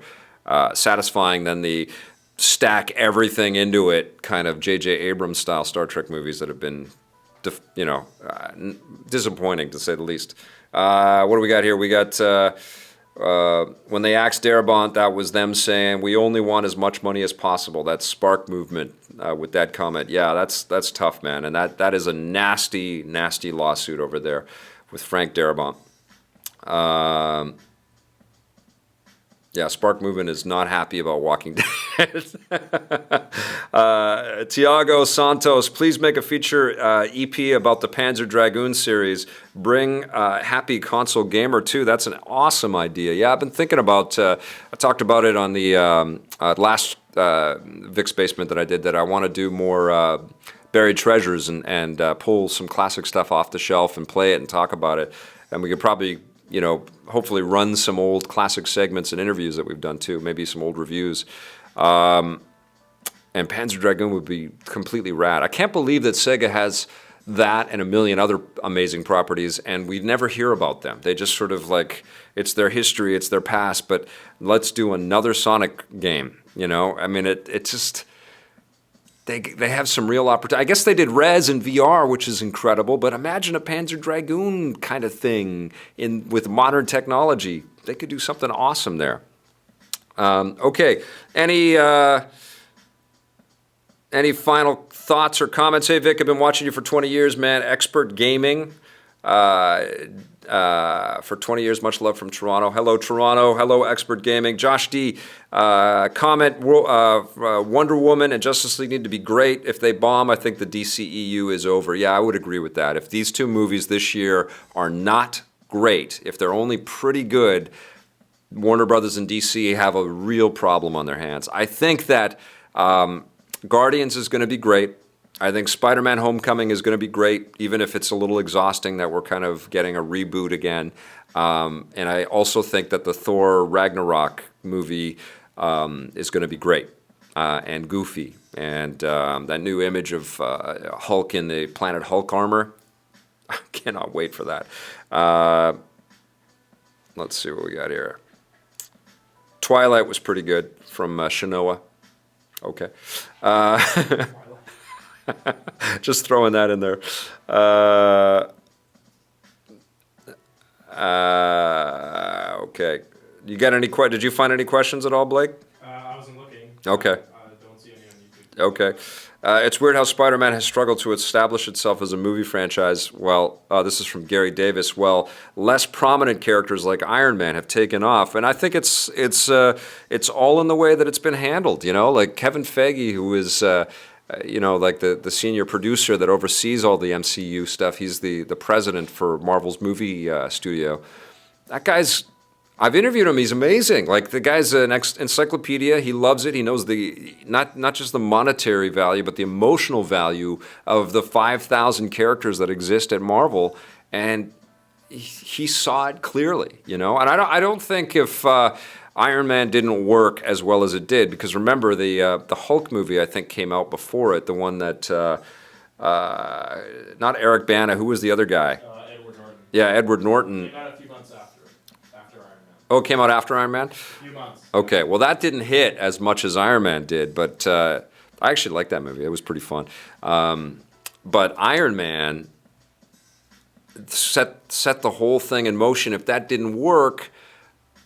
satisfying than the stack everything into it kind of J.J. Abrams style Star Trek movies that have been, disappointing to say the least. What do we got here? We got when they axed Darabont, that was them saying we only want as much money as possible. That's Spark Movement with that comment. Yeah, that's tough, man, and that is a nasty, nasty lawsuit over there with Frank Darabont. Yeah, Spark Movement is not happy about Walking Dead. Tiago Santos, please make a feature EP about the Panzer Dragoon series. Bring Happy Console Gamer too. That's an awesome idea. Yeah, I've been thinking about. I talked about it on the last Vic's Basement that I did. That I want to do more buried treasures and pull some classic stuff off the shelf and play it and talk about it. And we could probably, hopefully run some old classic segments and interviews that we've done too, maybe some old reviews. And Panzer Dragoon would be completely rad. I can't believe that Sega has that and a million other amazing properties, and we never hear about them. They just sort of like, it's their history, it's their past, but let's do another Sonic game, I mean, it just... They have some real opportunity. I guess they did Rez and VR, which is incredible, but imagine a Panzer Dragoon kind of thing with modern technology. They could do something awesome there. Okay, any final thoughts or comments? Hey, Vic, I've been watching you for 20 years, man. Expert gaming. For 20 years, much love from Toronto. Hello, Toronto. Hello, Expert Gaming. Josh D. Comment, Wonder Woman and Justice League need to be great. If they bomb, I think the DCEU is over. Yeah, I would agree with that. If these two movies this year are not great, if they're only pretty good, Warner Brothers and DC have a real problem on their hands. I think that Guardians is going to be great. I think Spider-Man Homecoming is going to be great, even if it's a little exhausting that we're kind of getting a reboot again. And I also think that the Thor Ragnarok movie is going to be great and goofy. And that new image of Hulk in the Planet Hulk armor, I cannot wait for that. Let's see what we got here. Twilight was pretty good from Shinoa. Okay. Just throwing that in there. Okay. You got any? Did you find any questions at all, Blake? I wasn't looking. Okay. I don't see any on YouTube. Okay. It's weird how Spider-Man has struggled to establish itself as a movie franchise. Well, this is from Gary Davis. Well, less prominent characters like Iron Man have taken off, and I think it's all in the way that it's been handled. Like Kevin Feige, who is like the senior producer that oversees all the MCU stuff. He's the president for Marvel's movie studio. That guy's, I've interviewed him. He's amazing. Like the guy's an encyclopedia. He loves it. He knows not just the monetary value, but the emotional value of the 5,000 characters that exist at Marvel. And he saw it clearly, And I don't think if Iron Man didn't work as well as it did, because remember the Hulk movie I think came out before it, the one that not Eric Bana, who was the other guy? Edward Norton. Yeah, Edward Norton. It came out a few months after Iron Man. Oh, it came out after Iron Man? A few months. Okay, well that didn't hit as much as Iron Man did, but I actually liked that movie. It was pretty fun. But Iron Man set the whole thing in motion. If that didn't work,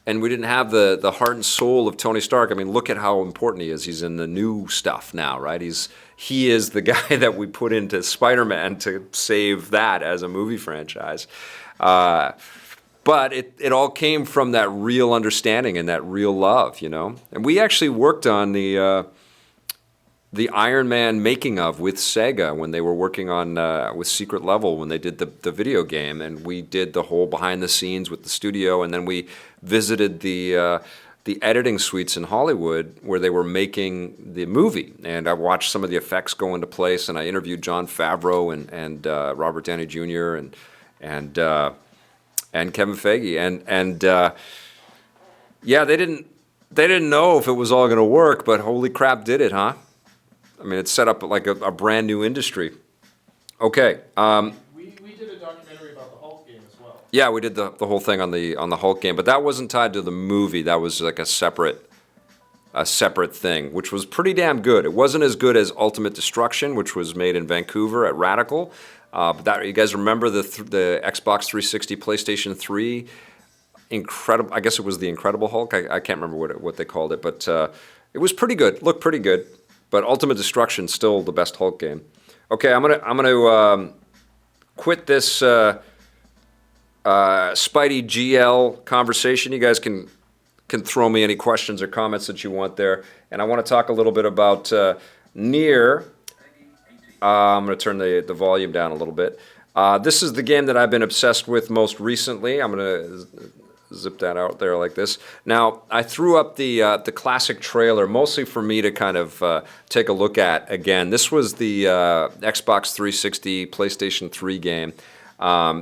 and we didn't have the heart and soul of Tony Stark. I mean, look at how important he is. He's in the new stuff now, right? He is the guy that we put into Spider-Man to save that as a movie franchise. But it all came from that real understanding and that real love, you know. And we actually worked on the Iron Man making of with Sega when they were working on with Secret Level when they did the video game, and we did the whole behind the scenes with the studio, and then we visited the editing suites in Hollywood where they were making the movie, and I watched some of the effects go into place, and I interviewed Jon Favreau and Robert Downey Jr. and Kevin Feige, and yeah, they didn't know if it was all going to work, but holy crap, did it, huh? I mean, it set up like a brand new industry. Okay. We did a documentary about the Hulk game as well. Yeah, we did the whole thing on the Hulk game, but that wasn't tied to the movie. That was like a separate thing, which was pretty damn good. It wasn't as good as Ultimate Destruction, which was made in Vancouver at Radical. But that, you guys remember the Xbox 360, PlayStation 3, incredible. I guess it was the Incredible Hulk. I can't remember what they called it, but it was pretty good. Looked pretty good. But Ultimate Destruction still the best Hulk game. Okay, I'm gonna quit this Spidey GL conversation. You guys can throw me any questions or comments that you want there, and I want to talk a little bit about Nier. I'm going to turn the volume down a little bit. This is the game that I've been obsessed with most recently. I'm going to zip that out there like this. Now, I threw up the classic trailer, mostly for me to kind of take a look at again. This was the Xbox 360, PlayStation 3 game.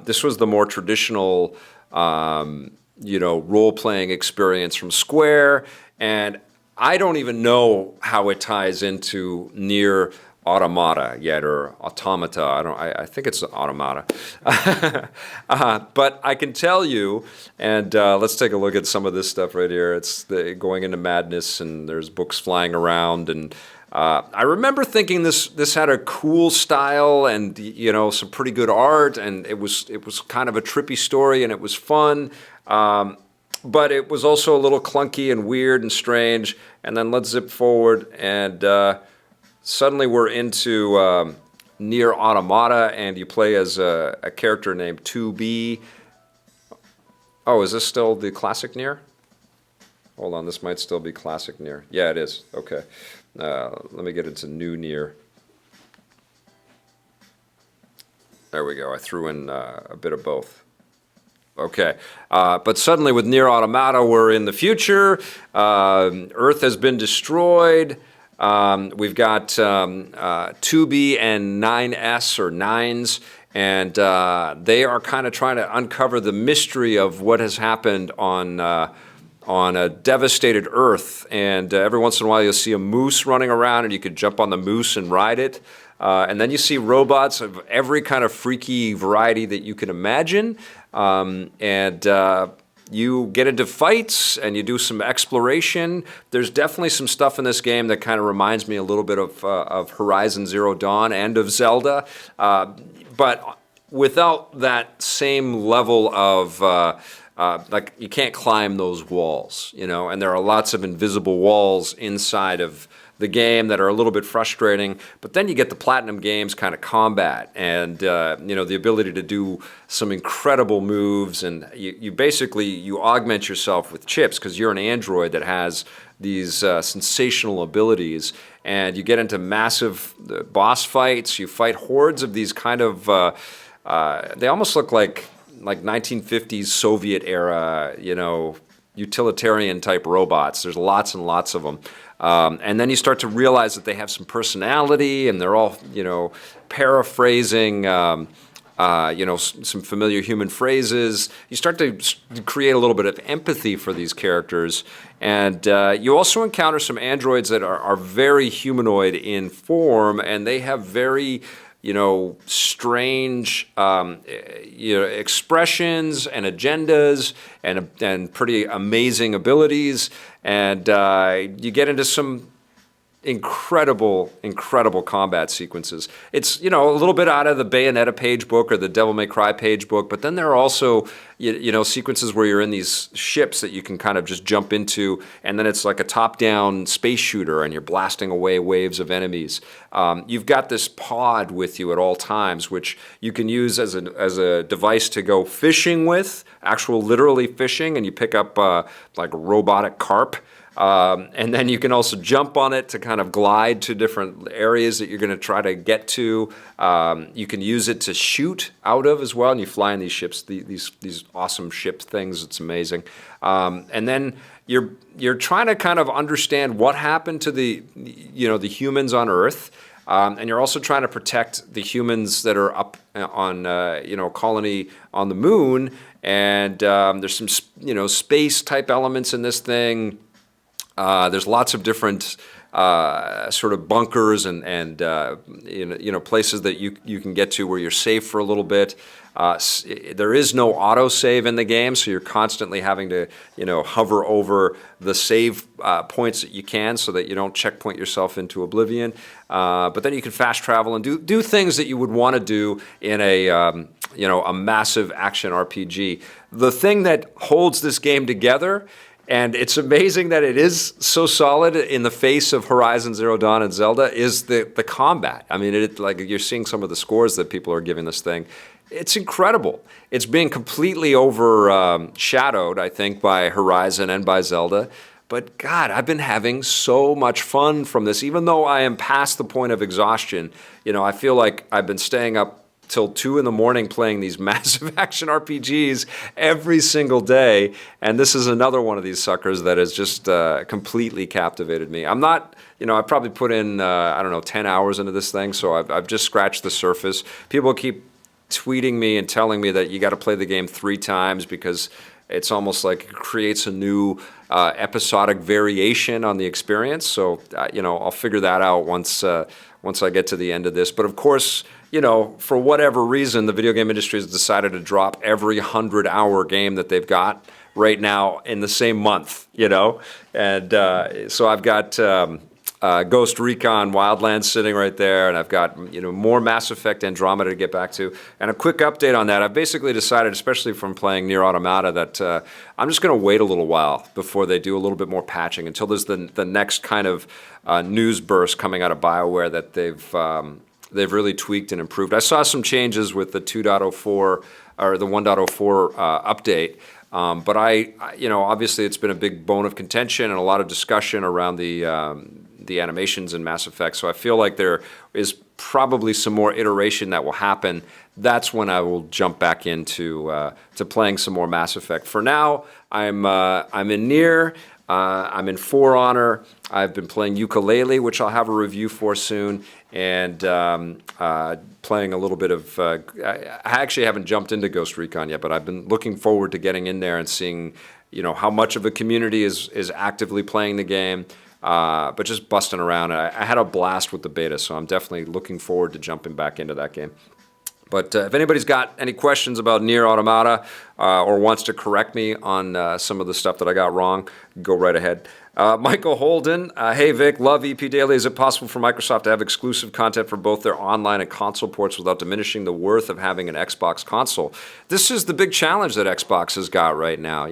This was the more traditional, role-playing experience from Square, and I don't even know how it ties into Nier Automata yet, or Automata. I think it's Automata. But I can tell you, and let's take a look at some of this stuff right here. It's going into madness, and there's books flying around, and I remember thinking this had a cool style, and some pretty good art, and it was kind of a trippy story, and it was fun. But it was also a little clunky and weird and strange. And then let's zip forward, and suddenly we're into Nier Automata, and you play as a character named 2B. Oh, is this still the classic Nier? Hold on, this might still be classic Nier. Yeah, it is. Okay. Let me get into new Nier. There we go. I threw in a bit of both. Okay, but suddenly with Nier Automata, we're in the future. Earth has been destroyed. We've got 2B and 9S or 9s, and they are kind of trying to uncover the mystery of what has happened on a devastated Earth. And every once in a while, you'll see a moose running around, and you could jump on the moose and ride it. And then you see robots of every kind of freaky variety that you can imagine. You get into fights and you do some exploration. There's definitely some stuff in this game that kind of reminds me a little bit of Horizon Zero Dawn and of Zelda, but without that same level of like you can't climb those walls, and there are lots of invisible walls inside of the game that are a little bit frustrating, but then you get the Platinum Games kind of combat and the ability to do some incredible moves, and you basically augment yourself with chips because you're an android that has these sensational abilities, and you get into massive boss fights. You fight hordes of these kind of they almost look like 1950s Soviet era, utilitarian type robots. There's lots and lots of them. And then you start to realize that they have some personality, and they're all, paraphrasing, some familiar human phrases. You start to create a little bit of empathy for these characters. And you also encounter some androids that are very humanoid in form, and they have very strange, expressions and agendas and pretty amazing abilities. And you get into some incredible combat sequences. It's, a little bit out of the Bayonetta page book or the Devil May Cry page book, but then there are also, sequences where you're in these ships that you can kind of just jump into, and then it's like a top-down space shooter, and you're blasting away waves of enemies. You've got this pod with you at all times, which you can use as a device to go fishing with, actual literally fishing, and you pick up like a robotic carp. And then you can also jump on it to kind of glide to different areas that you're going to try to get to. You can use it to shoot out of as well, and you fly in these ships, these awesome ship things. It's amazing. And then you're trying to kind of understand what happened to the humans on Earth. And you're also trying to protect the humans that are up on, colony on the moon. And there's some, space type elements in this thing. There's lots of different sort of bunkers and places that you can get to where you're safe for a little bit. There is no autosave in the game, so you're constantly having to hover over the save points that you can so that you don't checkpoint yourself into oblivion. But then you can fast travel and do things that you would want to do in a massive action RPG. The thing that holds this game together. And it's amazing that it is so solid in the face of Horizon Zero Dawn and Zelda is the combat. I mean, you're seeing some of the scores that people are giving this thing. It's incredible. It's being completely overshadowed, I think, by Horizon and by Zelda. But God, I've been having so much fun from this. Even though I am past the point of exhaustion, I feel like I've been staying up till 2 a.m. playing these massive action RPGs every single day, and this is another one of these suckers that has just completely captivated me. I'm not, I probably put in 10 hours into this thing, so I've just scratched the surface. People keep tweeting me and telling me that you got to play the game 3 times because it's almost like it creates a new episodic variation on the experience. So I'll figure that out once I get to the end of this. But of course, for whatever reason, the video game industry has decided to drop every 100-hour game that they've got right now in the same month, And so I've got Ghost Recon Wildlands sitting right there, and I've got, more Mass Effect Andromeda to get back to. And a quick update on that, I've basically decided, especially from playing Nier Automata, that I'm just going to wait a little while before they do a little bit more patching until there's the next kind of news burst coming out of BioWare that they've really tweaked and improved. I saw some changes with the 2.04 or the 1.04 update, but obviously it's been a big bone of contention and a lot of discussion around the animations in Mass Effect. So I feel like there is probably some more iteration that will happen. That's when I will jump back into to playing some more Mass Effect. For now, I'm in Nier. I'm in For Honor. I've been playing Yooka-Laylee, which I'll have a review for soon, and playing a little bit of... I actually haven't jumped into Ghost Recon yet, but I've been looking forward to getting in there and seeing how much of a community is actively playing the game, but just busting around. I had a blast with the beta, so I'm definitely looking forward to jumping back into that game. But if anybody's got any questions about Nier Automata or wants to correct me on some of the stuff that I got wrong, go right ahead. Michael Holden, hey Vic, love EP Daily. Is it possible for Microsoft to have exclusive content for both their online and console ports without diminishing the worth of having an Xbox console? This is the big challenge that Xbox has got right now.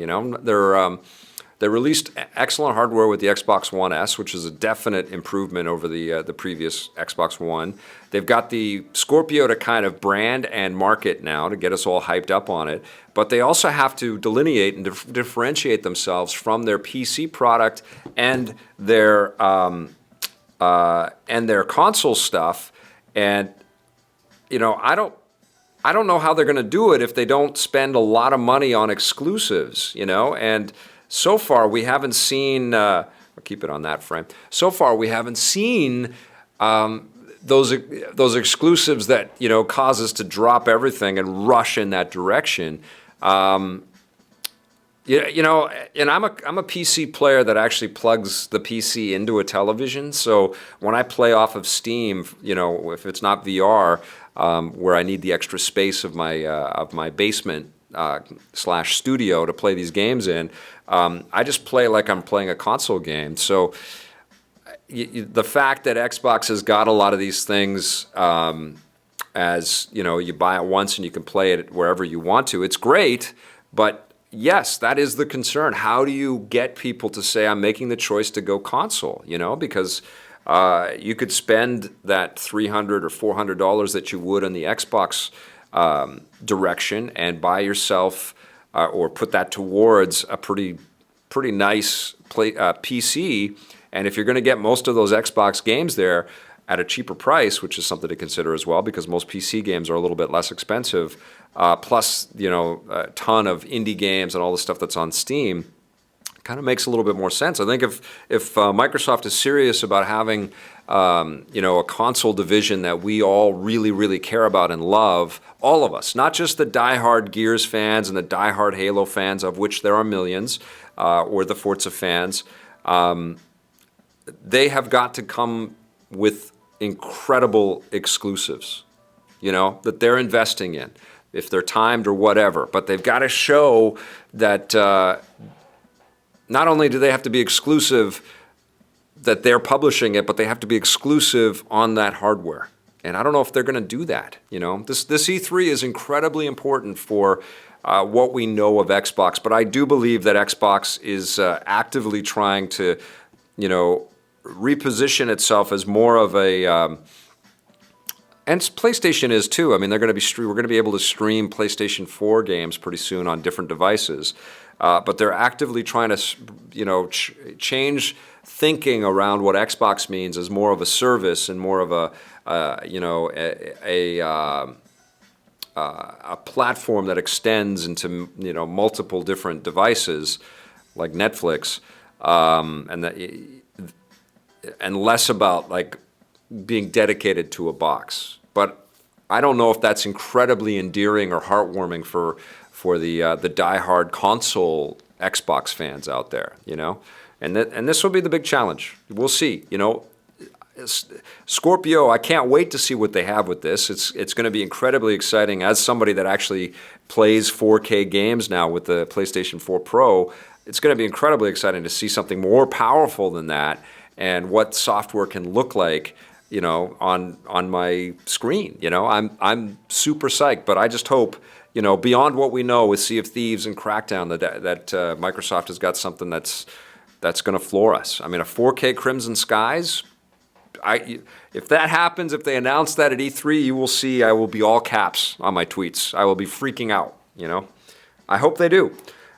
They released excellent hardware with the Xbox One S, which is a definite improvement over the previous Xbox One. They've got the Scorpio to kind of brand and market now to get us all hyped up on it. But they also have to delineate and differentiate themselves from their PC product and their console stuff. And I don't know how they're going to do it if they don't spend a lot of money on exclusives. And so far, we haven't seen, I'll keep it on that frame. So far, we haven't seen those exclusives that, cause us to drop everything and rush in that direction. And I'm a PC player that actually plugs the PC into a television. So when I play off of Steam, if it's not VR, where I need the extra space of my basement, / studio to play these games in, I just play like I'm playing a console game. So the fact that Xbox has got a lot of these things, as you know, you buy it once and you can play it wherever you want to. It's great, but yes, that is the concern. How do you get people to say, I'm making the choice to go console? You know, because you could spend that $300 or $400 that you would on the Xbox direction and buy yourself or put that towards a pretty nice PC. And if you're going to get most of those Xbox games there at a cheaper price, which is something to consider as well, because most PC games are a little bit less expensive, plus a ton of indie games and all the stuff that's on Steam, kind of makes a little bit more sense. I think if Microsoft is serious about having a console division that we all really, really care about and love, all of us, not just the diehard Gears fans and the diehard Halo fans, of which there are millions, or the Forza fans, they have got to come with incredible exclusives, that they're investing in, if they're timed or whatever. But they've got to show that not only do they have to be exclusive, that they're publishing it, but they have to be exclusive on that hardware. And I don't know if they're going to do that. This E3 is incredibly important for what we know of Xbox. But I do believe that Xbox is actively trying to, reposition itself as more of a, and PlayStation is too. I mean, we're going to be able to stream PlayStation 4 games pretty soon on different devices. But they're actively trying to, change thinking around what Xbox means as more of a service and more of a platform that extends into multiple different devices, like Netflix, and less about like being dedicated to a box. But I don't know if that's incredibly endearing or heartwarming for the diehard console Xbox fans out there, and this will be the big challenge. We'll see, Scorpio, I can't wait to see what they have with this. It's going to be incredibly exciting. As somebody that actually plays 4K games now with the PlayStation 4 Pro, it's going to be incredibly exciting to see something more powerful than that and what software can look like, on my screen. I'm super psyched, but I just hope, beyond what we know with Sea of Thieves and Crackdown, that Microsoft has got something that's going to floor us. I mean, a 4K Crimson Skies, if that happens, if they announce that at E3, you will see I will be all caps on my tweets. I will be freaking out, I hope they do.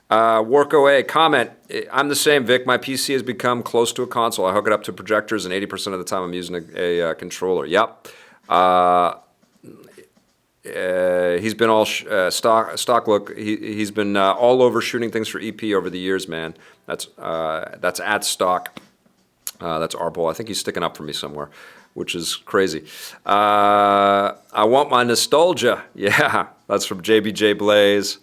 Warco A, comment, I'm the same, Vic. My PC has become close to a console. I hook it up to projectors, and 80% of the time I'm using a controller. Yep. He's been all stock look. He's been all over shooting things for EP over the years, man. That's at stock. That's Arpol. I think he's sticking up for me somewhere, which is crazy. I want my nostalgia. Yeah, that's from JBJ Blaze.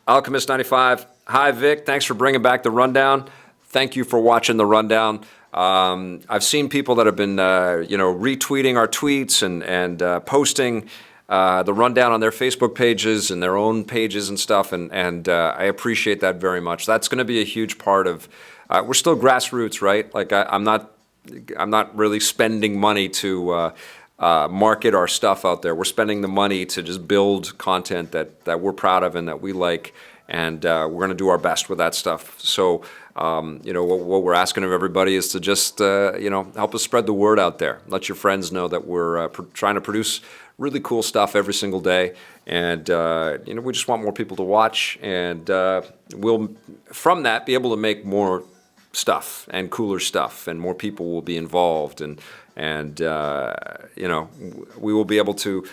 Alchemist 95. Hi, Vic. Thanks for bringing back the rundown. Thank you for watching the rundown. I've seen people that have been, retweeting our tweets and posting the rundown on their Facebook pages and their own pages and stuff, and I appreciate that very much. That's going to be a huge part of. We're still grassroots, right? Like I'm not really spending money to market our stuff out there. We're spending the money to just build content that we're proud of and that we like, and we're going to do our best with that stuff. So, what we're asking of everybody is to just, help us spread the word out there. Let your friends know that we're trying to produce really cool stuff every single day, and we just want more people to watch, and we'll, from that, be able to make more stuff and cooler stuff, and more people will be involved, and we will be able to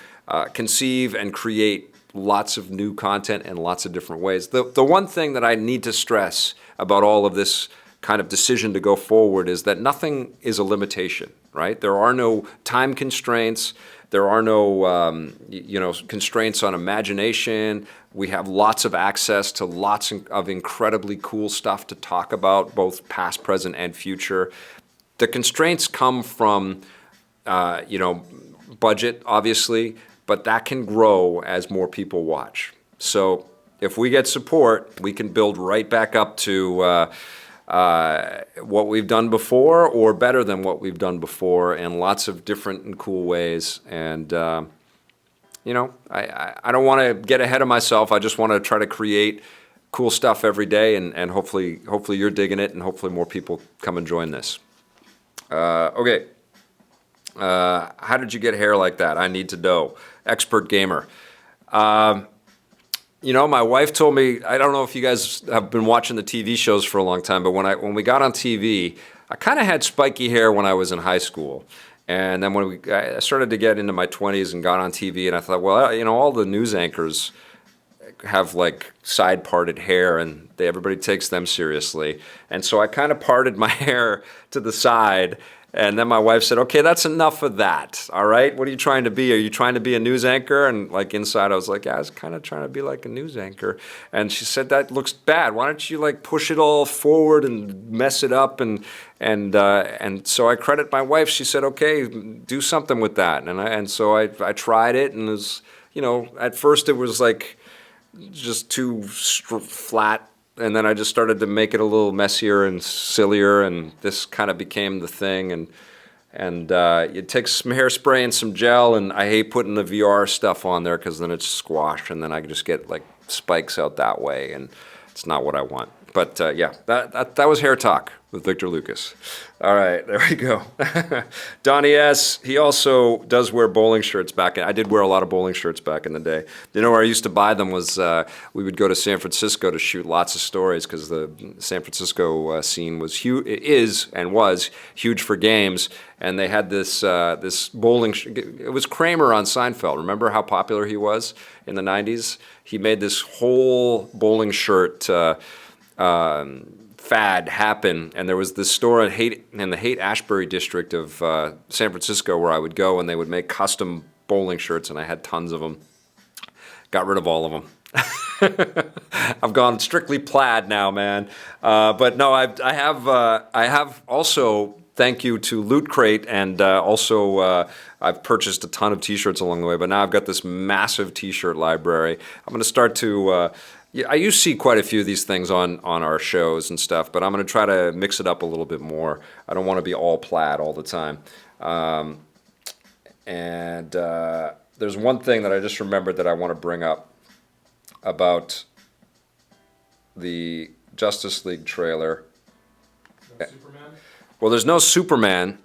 conceive and create lots of new content in lots of different ways. The one thing that I need to stress about all of this kind of decision to go forward is that nothing is a limitation, right? There are no time constraints. There are no, constraints on imagination. We have lots of access to lots of incredibly cool stuff to talk about, both past, present, and future. The constraints come from, budget, obviously, but that can grow as more people watch. So if we get support, we can build right back up to what we've done before or better than what we've done before in lots of different and cool ways. And, you know, I don't want to get ahead of myself. I just want to try to create cool stuff every day, and hopefully you're digging it, and hopefully more people come and join this. Okay. How did you get hair like that? I need to know. Expert gamer. You know, my wife told me, I don't know if you guys have been watching the TV shows for a long time, but when we got on TV, I kind of had spiky hair when I was in high school. And then I started to get into my 20s and got on TV, and I thought, well, you know, all the news anchors have like side parted hair, and everybody takes them seriously. And so I kind of parted my hair to the side, and then my wife said, okay, that's enough of that, all right? What are you trying to be? Are you trying to be a news anchor? And like inside I was like, yeah, I was kind of trying to be like a news anchor. And she said, that looks bad. Why don't you like push it all forward and mess it up? And so I credit my wife. She said, okay, do something with that. And so I tried it, and it was, you know, at first it was like just too flat. And then I just started to make it a little messier and sillier, and this kind of became the thing. And you take some hairspray and some gel, and I hate putting the VR stuff on there because then it's squash, and then I just get like spikes out that way, and it's not what I want. But yeah, that was Hair Talk with Victor Lucas. All right, there we go. Donnie S., he also does wear bowling shirts I did wear a lot of bowling shirts back in the day. You know where I used to buy them was we would go to San Francisco to shoot lots of stories because the San Francisco scene was was huge for games. And they had this bowling. It was Kramer on Seinfeld. Remember how popular he was in the 90s? He made this whole bowling shirt fad happen, and there was this store in the Haight-Ashbury district of San Francisco where I would go, and they would make custom bowling shirts, and I had tons of them. Got rid of all of them. I've gone strictly plaid now, man. But no, I have also. Thank you to Loot Crate, and also I've purchased a ton of T-shirts along the way. But now I've got this massive T-shirt library. I'm going to start to. I used to see quite a few of these things on our shows and stuff, but I'm going to try to mix it up a little bit more. I don't want to be all plaid all the time. And there's one thing that I just remembered that I want to bring up about the Justice League trailer. Superman? Well, there's no Superman.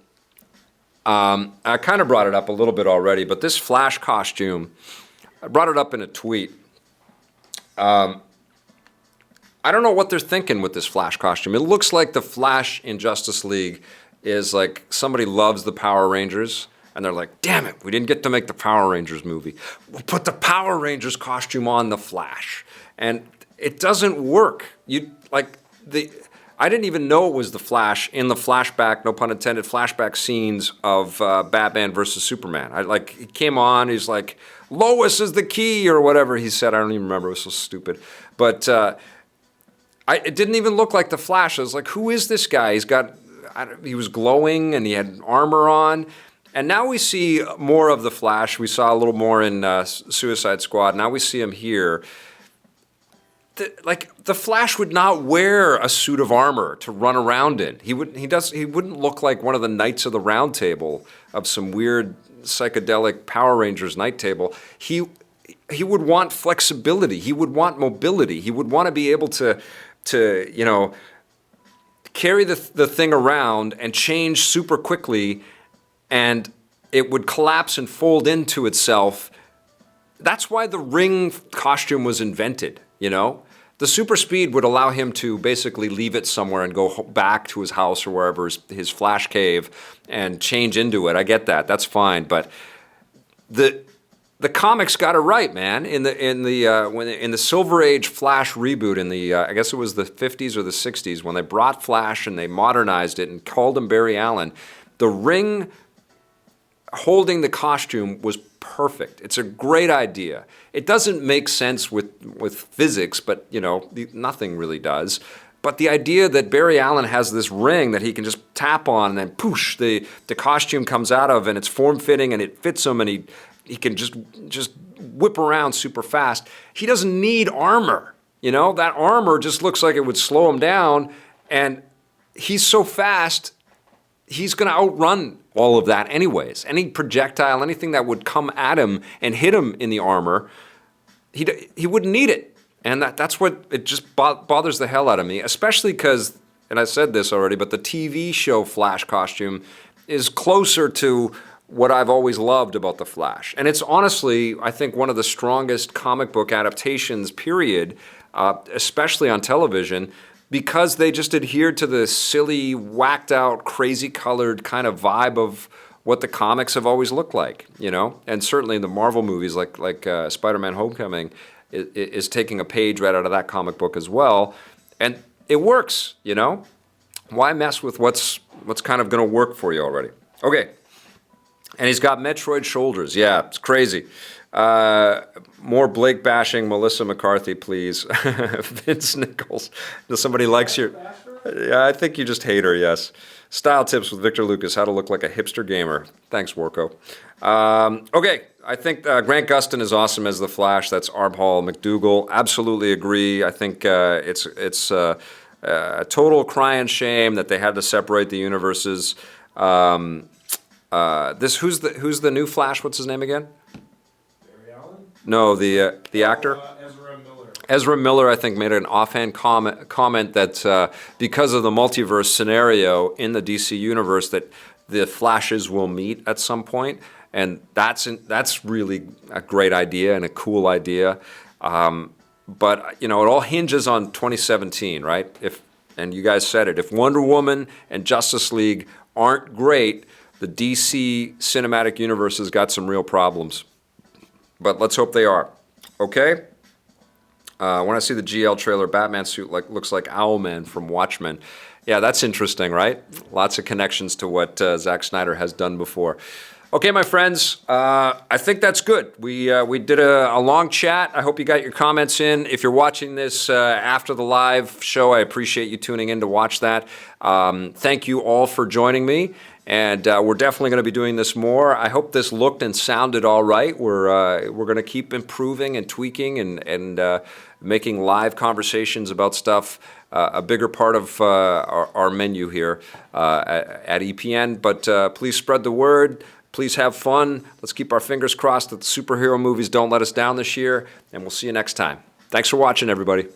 I kind of brought it up a little bit already, but this Flash costume, I brought it up in a tweet. I don't know what they're thinking with this Flash costume. It looks like the Flash in Justice League is like somebody loves the Power Rangers, and they're like, damn it, we didn't get to make the Power Rangers movie. We'll put the Power Rangers costume on the Flash. And it doesn't work. I didn't even know it was the Flash in the flashback, no pun intended, flashback scenes of Batman versus Superman. He came on, he's like, Lois is the key, or whatever he said. I don't even remember, it was so stupid. But it didn't even look like the Flash. I was like, who is this guy? He was glowing, and he had armor on. And now we see more of the Flash. We saw a little more in Suicide Squad. Now we see him here. The Flash would not wear a suit of armor to run around in. He wouldn't look like one of the Knights of the Round Table of some weird psychedelic Power Rangers night table. He would want flexibility. He would want mobility. He would want to be able to carry the thing around and change super quickly, and it would collapse and fold into itself. That's why the ring costume was invented, you know? The super speed would allow him to basically leave it somewhere and go back to his house or wherever his Flash cave and change into it. I get that. That's fine. But the comics got it right, man. In the Silver Age Flash reboot in the I guess it was the 50s or the 60s when they brought Flash and they modernized it and called him Barry Allen, the ring holding the costume was perfect. It's a great idea. It doesn't make sense with physics, but nothing really does. But the idea that Barry Allen has this ring that he can just tap on and then poosh, the costume comes out of, and it's form-fitting and it fits him, and he can just whip around super fast. He doesn't need armor. That armor just looks like it would slow him down, and he's so fast, he's going to outrun all of that anyways. Any projectile, anything that would come at him and hit him in the armor, he wouldn't need it. And that's what it just bothers the hell out of me, especially because, and I said this already, but the TV show Flash costume is closer to what I've always loved about the Flash. And it's honestly, I think, one of the strongest comic book adaptations, period, especially on television, because they just adhered to the silly, whacked out, crazy colored kind of vibe of what the comics have always looked like, you know? And certainly in the Marvel movies like Spider-Man Homecoming is taking a page right out of that comic book as well. And it works, you know? Why mess with what's kind of going to work for you already? Okay. And he's got Metroid shoulders. Yeah, it's crazy. More Blake bashing, Melissa McCarthy, please. Vince Nichols. Does somebody likes your... Yeah, I think you just hate her, yes. Style tips with Victor Lucas, how to look like a hipster gamer. Thanks, Warco. Okay, I think Grant Gustin is awesome as the Flash. That's Arbhall McDougal. Absolutely agree. I think it's a total cry and shame that they had to separate the universes. Who's the new Flash? What's his name again? Barry Allen? No, the actor. Ezra Miller. Ezra Miller, I think, made an offhand comment that because of the multiverse scenario in the DC universe, that the Flashes will meet at some point, and that's really a great idea and a cool idea. But you know, it all hinges on 2017, right? And you guys said it. If Wonder Woman and Justice League aren't great, the DC cinematic universe has got some real problems. But let's hope they are. Okay? When I see the GL trailer, Batman suit looks like Owlman from Watchmen. Yeah, that's interesting, right? Lots of connections to what Zack Snyder has done before. Okay, my friends, I think that's good. We did a long chat. I hope you got your comments in. If you're watching this after the live show, I appreciate you tuning in to watch that. Thank you all for joining me. And we're definitely going to be doing this more. I hope this looked and sounded all right. We're going to keep improving and tweaking and making live conversations about stuff a bigger part of our menu here at EPN. But please spread the word. Please have fun. Let's keep our fingers crossed that the superhero movies don't let us down this year. And we'll see you next time. Thanks for watching, everybody.